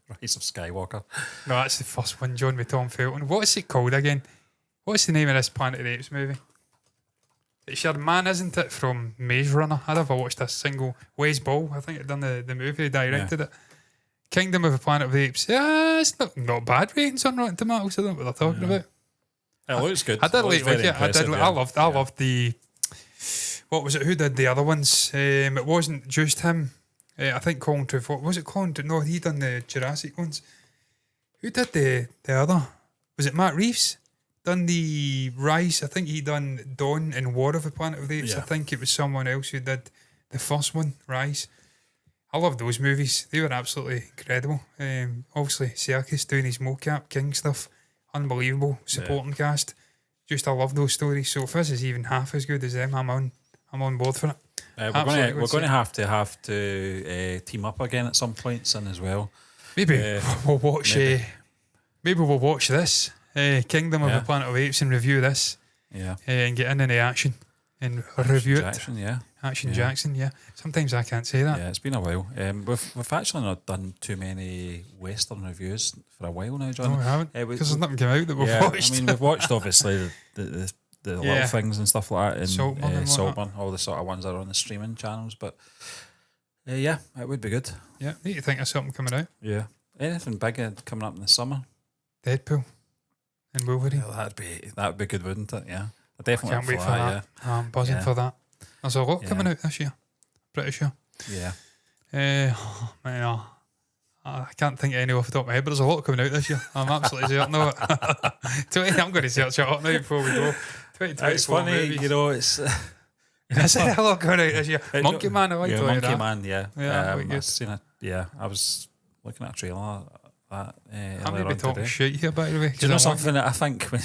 Rise of Skywalker. No, that's the first one, John, with Tom Felton. What's it called again? What's the name of this Planet of the Apes movie? It's your man, isn't it, from Maze Runner? I never watched a single. Wes Ball, I think, had done the movie, he directed it. Kingdom of the Planet of the Apes. Yeah, it's not bad ratings on Rotten Tomatoes. I don't know what they're talking about. It looks good. I did like it. I loved the. What was it? Who did the other ones? It wasn't just him. I think Colin Trevorrow. Was it Colin? No, he done the Jurassic ones. Who did the other? Was it Matt Reeves? done the Rise. I think he done Dawn and War of the Planet of the Apes. Yeah. I think it was someone else who did the first one, Rise. I love those movies. They were absolutely incredible. Obviously, Serkis doing his mocap King stuff, unbelievable supporting cast. Just I love those stories. So if this is even half as good as them, I'm on board for it. We're going to have to team up again at some point, Sin, as well. Maybe we'll watch. Maybe we'll watch this Kingdom of the Planet of Apes and review this. Yeah. And get in the action and review Jackson, it. Action Jackson, yeah. Sometimes I can't say that. Yeah, it's been a while. We've actually not done too many Western reviews for a while now, John. No, we haven't. Because there's nothing come out that we've watched. I mean, we've watched obviously the little things and stuff like that, and Saltburn, all the sort of ones that are on the streaming channels. But it would be good. Yeah, need to think of something coming out. Yeah, anything big coming up in the summer? Deadpool and Wolverine. Yeah, that'd be good, wouldn't it? Yeah, I definitely can't wait for that. Yeah. I'm buzzing for that. There's a lot coming out this year. Pretty sure. Yeah. Man, I can't think of any off the top of my head, but there's a lot coming out this year. I'm absolutely certain of it. I'm going to search it up now before we go. It's funny, movies. You know, it's... There's a lot coming out this year. Monkey Man, I like to Monkey that. Man, yeah. I've seen it. Yeah, I was looking at a trailer I'm going to be talking shit here, by the way. Do you know something that I think? Do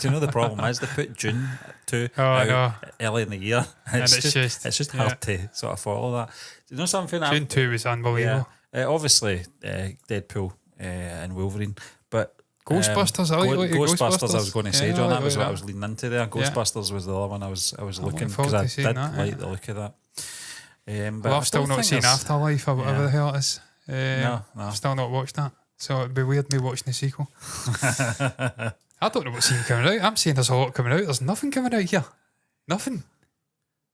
you know the problem is they put June 2 out early in the year, and it's just hard to sort of follow that. Do you know something? June 2 was unbelievable. Yeah, obviously, Deadpool and Wolverine, but Ghostbusters. I like Ghostbusters. I was going to say, John. That was what that. I was leaning into there. Ghostbusters was the other one I was looking forward because to I did that, like the look of that. But I've still not seen Afterlife or whatever the hell it is. No. I've still not watched that. So it'd be weird me watching the sequel. I don't know what's even coming out. I'm saying there's a lot coming out. There's nothing coming out here. Nothing.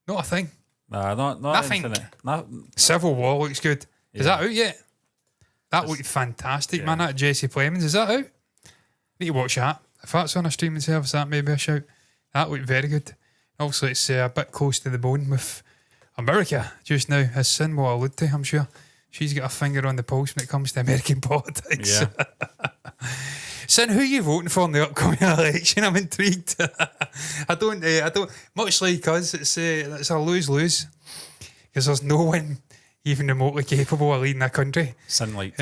Not a thing. Nah, not nothing. Civil War looks good. Yeah. Is that out yet? That looked fantastic, man. That Jesse Plemons. Is that out? Need to watch that. If that's on a streaming service, that may be a shout. That looked very good. Also, it's a bit close to the bone with America just now, as Sin will allude to, I'm sure. She's got a finger on the pulse when it comes to American politics. Yeah. Sin, who are you voting for in the upcoming election? I'm intrigued. I don't. Much like us, it's a lose-lose because there's no one even remotely capable of leading a country. Sin like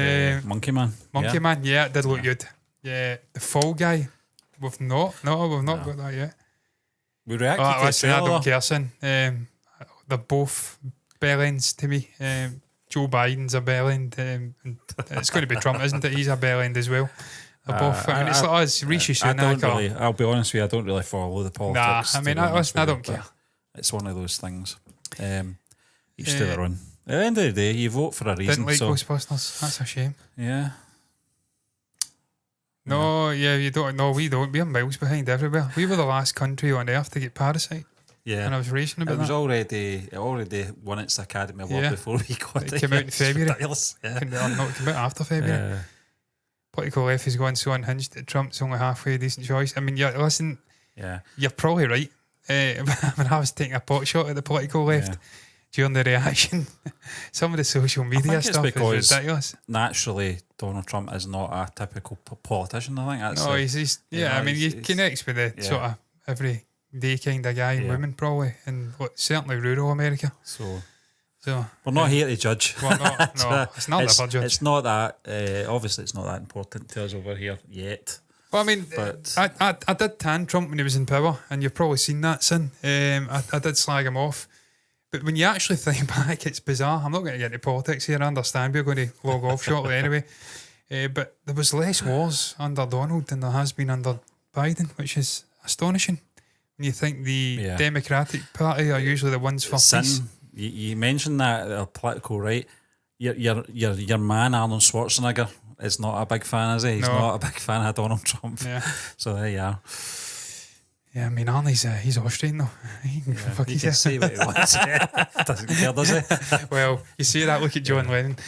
Monkey Man. Monkey Man, yeah, it did look good. Yeah, the Fall Guy, we've not got that yet. We reacted to listen, the I trailer. don't care, Sin. They're both bellends to me. Joe Biden's a bellend. And it's going to be Trump, isn't it? He's a bellend as well. They're both. I mean, it's like us, Rishi Sunak. I'll be honest with you, I don't really follow the politics. Nah, I mean, I don't care. It's one of those things. Each to their own. At the end of the day, you vote for a reason. Didn't like so Ghostbusters. That's a shame. Yeah. No, you don't. No, we don't. We're miles behind everywhere. We were the last country on earth to get Parasite. Yeah. And I was racing about it was that. It already won its Academy Award before we got it. It came out in February. Ridiculous. Yeah. It came out after February. Political left is going so unhinged that Trump's only halfway a decent choice. I mean, listen, you're probably right. When I was taking a pot shot at the political left during the reaction, some of the social media stuff is ridiculous. Naturally, Donald Trump is not a typical politician. I think that's he's I mean, he connects with the sort of everyday kind of guy and women probably, and certainly rural America. So we're not here to judge. We're not. No, it's not a judge. It's not that. Obviously, it's not that important to us over here yet. Well, I mean, I did tan Trump when he was in power, and you've probably seen that, Sin. I did slag him off. But when you actually think back, it's bizarre. I'm not going to get into politics here. I understand we're going to log off shortly anyway. But there was less wars under Donald than there has been under Biden, which is astonishing. When you think the Democratic Party are usually the ones for peace. You mentioned that political right. Your man Arnold Schwarzenegger is not a big fan, is he? He's not a big fan of Donald Trump. Yeah. So there you are. Yeah, I mean, Arnie's he's Austrian though. He can say what he wants. Doesn't care, does he? Well, you see that. Look at John Lennon.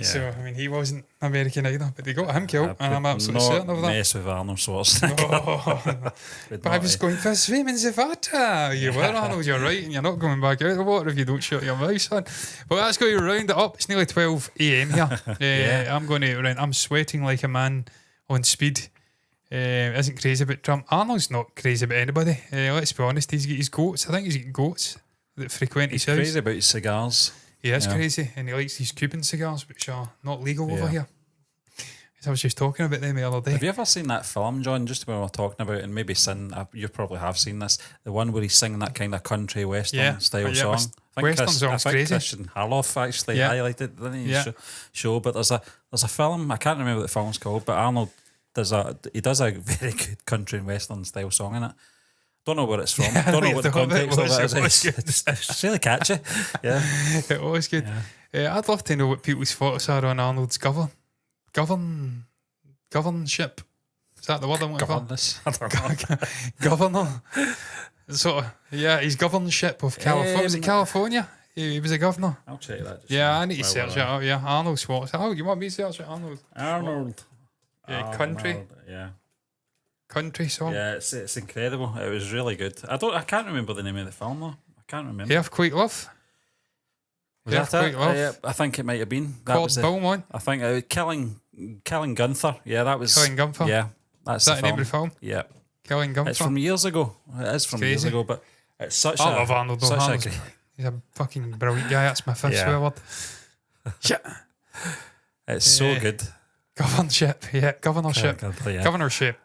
So I mean, he wasn't American either, but they got him killed, and I'm absolutely certain of that. Mess with Arnold Schwarzenegger. No. But I was going for swim in the water. You were, Arnold. You're right, and you're not going back out of the water if you don't shut your mouth, son. But that's going to round it up. It's nearly 12 a.m. here. I'm going to round. I'm sweating like a man on speed. Isn't crazy about Trump. Arnold's not crazy about anybody. Let's be honest, he's got his goats. I think he's got goats that frequent his He's house. crazy about his cigars. He is crazy, and he likes these Cuban cigars, which are not legal over here. I was just talking about them the other day. Have you ever seen that film, John, just when we were talking about, and maybe you probably have seen this, the one where he's singing that kind of country western style song? Western song's crazy. Christian Harloff actually highlighted, didn't he? Show, but there's a film, I can't remember what the film's called, but Arnold does a very good country and western style song in it. Don't know where it's from. Don't know what the context of it is. It's really catchy. Yeah, it was good. I'd love to know what people's thoughts are on Arnold's governorship. Is that the word I'm looking for? I don't know. Governor. Sort of, his governorship of California. Was it California? He was a governor. I'll check that. I need to search it out. Yeah, Arnold Schwarzenegger. Oh, you want me to search it? Arnold. Country. Arnold, yeah. Country song. Yeah, it's incredible. It was really good. I can't remember the name of the film though. I can't remember. Earthquake Love. Was that it? I think it might have been. That was Beaumont. I think Killing Gunther. Yeah, that was Killing Gunther. Yeah, that's the name of the film. Yeah, Killing Gunther. It's from years ago. It is from years ago, but it's such. I love Arnold. He's a fucking brilliant guy. That's my fifth swear word. It's so good. Governorship. Governorship. Governorship.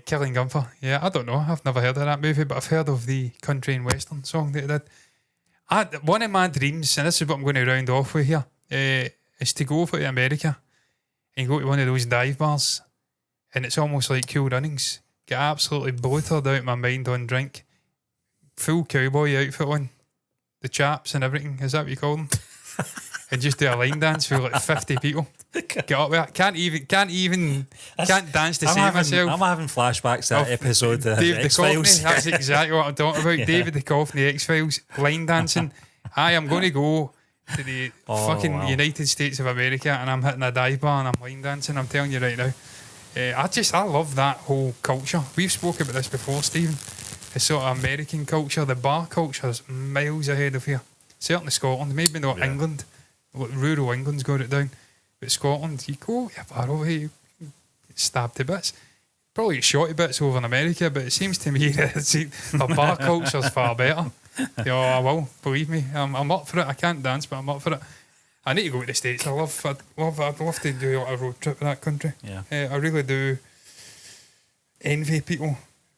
Killing Gunther. I don't know. I've never heard of that movie, but I've heard of the country and western song that he did. One of my dreams, and this is what I'm going to round off with here, is to go over to America and go to one of those dive bars, and it's almost like Cool Runnings. Get absolutely bloated out of my mind on drink, full cowboy outfit on, the chaps and everything. Is that what you call them? And just do a line dance for like 50 people. Get up there. Can't dance to save myself. I'm having flashbacks to that episode of Dave X-Files. Duchovny, that's exactly what I'm talking about. David Duchovny, X-Files, line dancing. I am going to go to the United States of America, and I'm hitting a dive bar and I'm line dancing. I'm telling you right now. I love that whole culture. We've spoken about this before, Stephen. The sort of American culture, the bar culture is miles ahead of here. Certainly Scotland, maybe not England. Rural England's got it down. But Scotland, you go to a bar over here, you get stabbed to bits. Probably get shot to bits over in America, but it seems to me that the bar culture's far better. I will, believe me. I'm up for it. I can't dance, but I'm up for it. I need to go to the States. I'd love to do a road trip in that country. Yeah. I really do envy people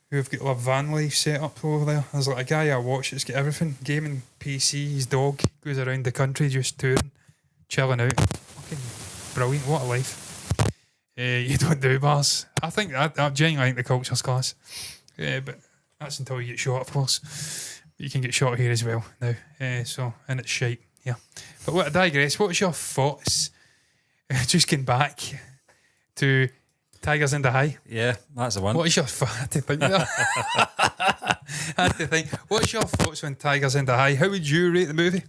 who have got van life set up over there. There's like a guy I watch that's got everything. Gaming, PC, his dog, goes around the country just touring, chilling out. Fucking brilliant. What a life. You don't do bars. I think I genuinely think the culture's class. But that's until you get shot, of course. You can get shot here as well now. And it's shite. Yeah. But I digress. What's your thoughts? Just getting back to Tigers in the High. Yeah, that's the one. What is your I had to think there. I had to think. What's your thoughts on Tigers in the High? How would you rate the movie?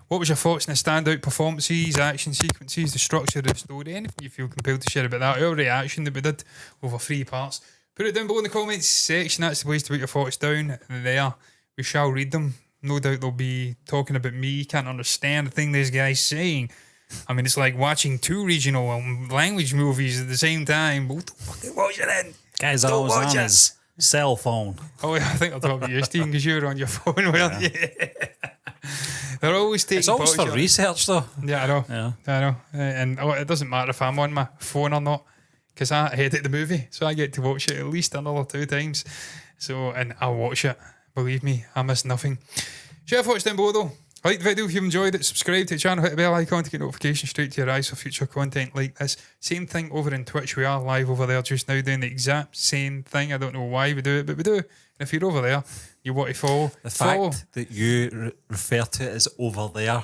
What was your thoughts on the standout performances, action sequences, the structure of the story? Anything you feel compelled to share about that? Our reaction that we did over 3 parts. Put it down below in the comments section. That's the place to put your thoughts down there. We shall read them. No doubt they'll be talking about me. Can't understand the thing this guy's saying. I mean, it's like watching 2 regional language movies at the same time. What the fuck are you watching then? Guy's always on his cell phone. Oh, yeah, I think I'll talk about you, Stephen, because you were on your phone, weren't you? They're always taking. It's always for research, though. Yeah, I know. Yeah. I know. And it doesn't matter if I'm on my phone or not, because I edit the movie, so I get to watch it at least another 2 times. So, and I'll watch it. Believe me, I miss nothing. Share your thoughts down below, though. Like the video if you enjoyed it, subscribe to the channel, hit the bell icon to get notifications straight to your eyes for future content like this. Same thing over in Twitch. We are live over there just now doing the exact same thing. I don't know why we do it, but we do. And if you're over there, you want to follow. The fact that you refer to it as over there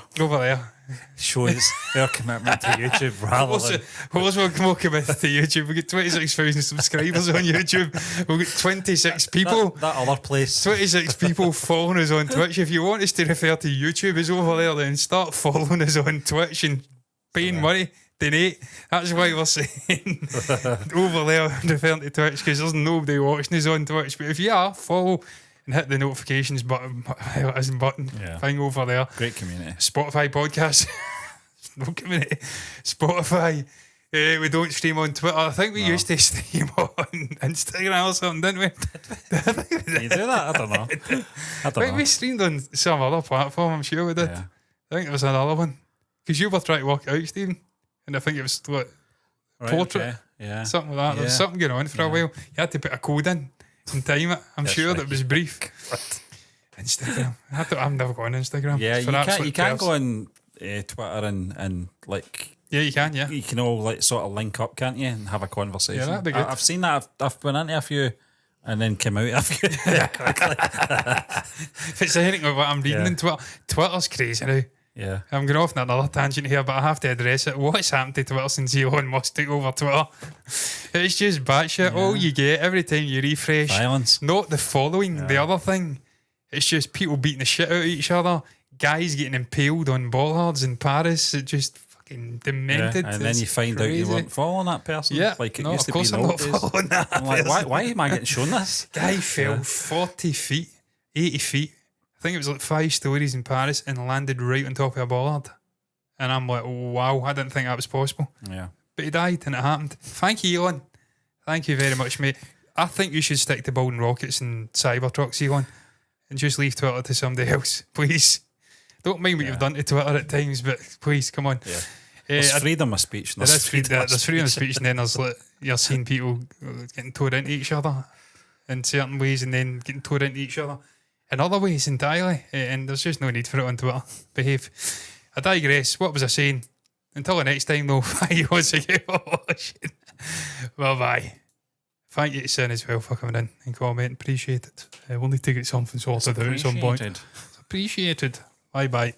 shows our commitment to YouTube rather than... What's more committed to YouTube? We've got 26,000 subscribers on YouTube. We've got 26 people. That other place. 26 people following us on Twitch. If you want us to refer to YouTube as over there, then start following us on Twitch and paying money. Donate. That's why we're saying over there referring to Twitch, because there's nobody watching us on Twitch. But if you are, follow and hit the notifications button thing over there. Great community. Spotify podcast. No community. Spotify. We don't stream on Twitter. I think we used to stream on Instagram or something, didn't we? Can you do that? I don't know. I think we streamed on some other platform, I'm sure we did. Yeah. I think it was another one. Because you were trying to work it out, Stephen. And I think it was what? Portrait? Okay. Yeah. Something like that. There was something going on for a while. You had to put a code in and time it. I'm That's sure right. that was brief. Instagram. I've never gone on Instagram. Yeah, For absolute you can purse. go on Twitter and like Yeah, you can, yeah. you can all like sort of link up, can't you, and have a conversation. Yeah, that'd be good. I've seen that. I've been into a few, and then came out a few. If it's anything of what I'm reading on Twitter, Twitter's crazy now. Yeah. I'm going off on another tangent here, but I have to address it. What's happened to Twitter since Elon Musk took over Twitter? It's just batshit. All you get every time you refresh, Violence. not the following, the other thing. It's just people beating the shit out of each other, guys getting impaled on bollards in Paris. It just fucking demented. And then you find out you weren't following that person. Yeah, Like it no, used of to be course in I'm the not old days. following that. I'm like, why am I getting shown this? Guy fell 40 feet, 80 feet. I think it was like 5 stories in Paris and landed right on top of a bollard. And I'm like, wow, I didn't think that was possible. Yeah. But he died and it happened. Thank you, Elon. Thank you very much, mate. I think you should stick to building rockets and Cybertrucks, Elon, and just leave Twitter to somebody else, please. Don't mind what you've done to Twitter at times, but please, come on. Yeah. There's freedom of speech. And There's freedom of speech, and then there's like, you're seeing people getting tore into each other in certain ways and then getting tore into each other in other ways entirely. And there's just no need for it on Twitter. Behave. I digress. What was I saying? Until the next time, though, thank you once again for watching. Bye-bye. Thank you to CINE as well for coming in and commenting. Appreciate it. We'll need to get something sorted out at some point. It's appreciated. Bye-bye.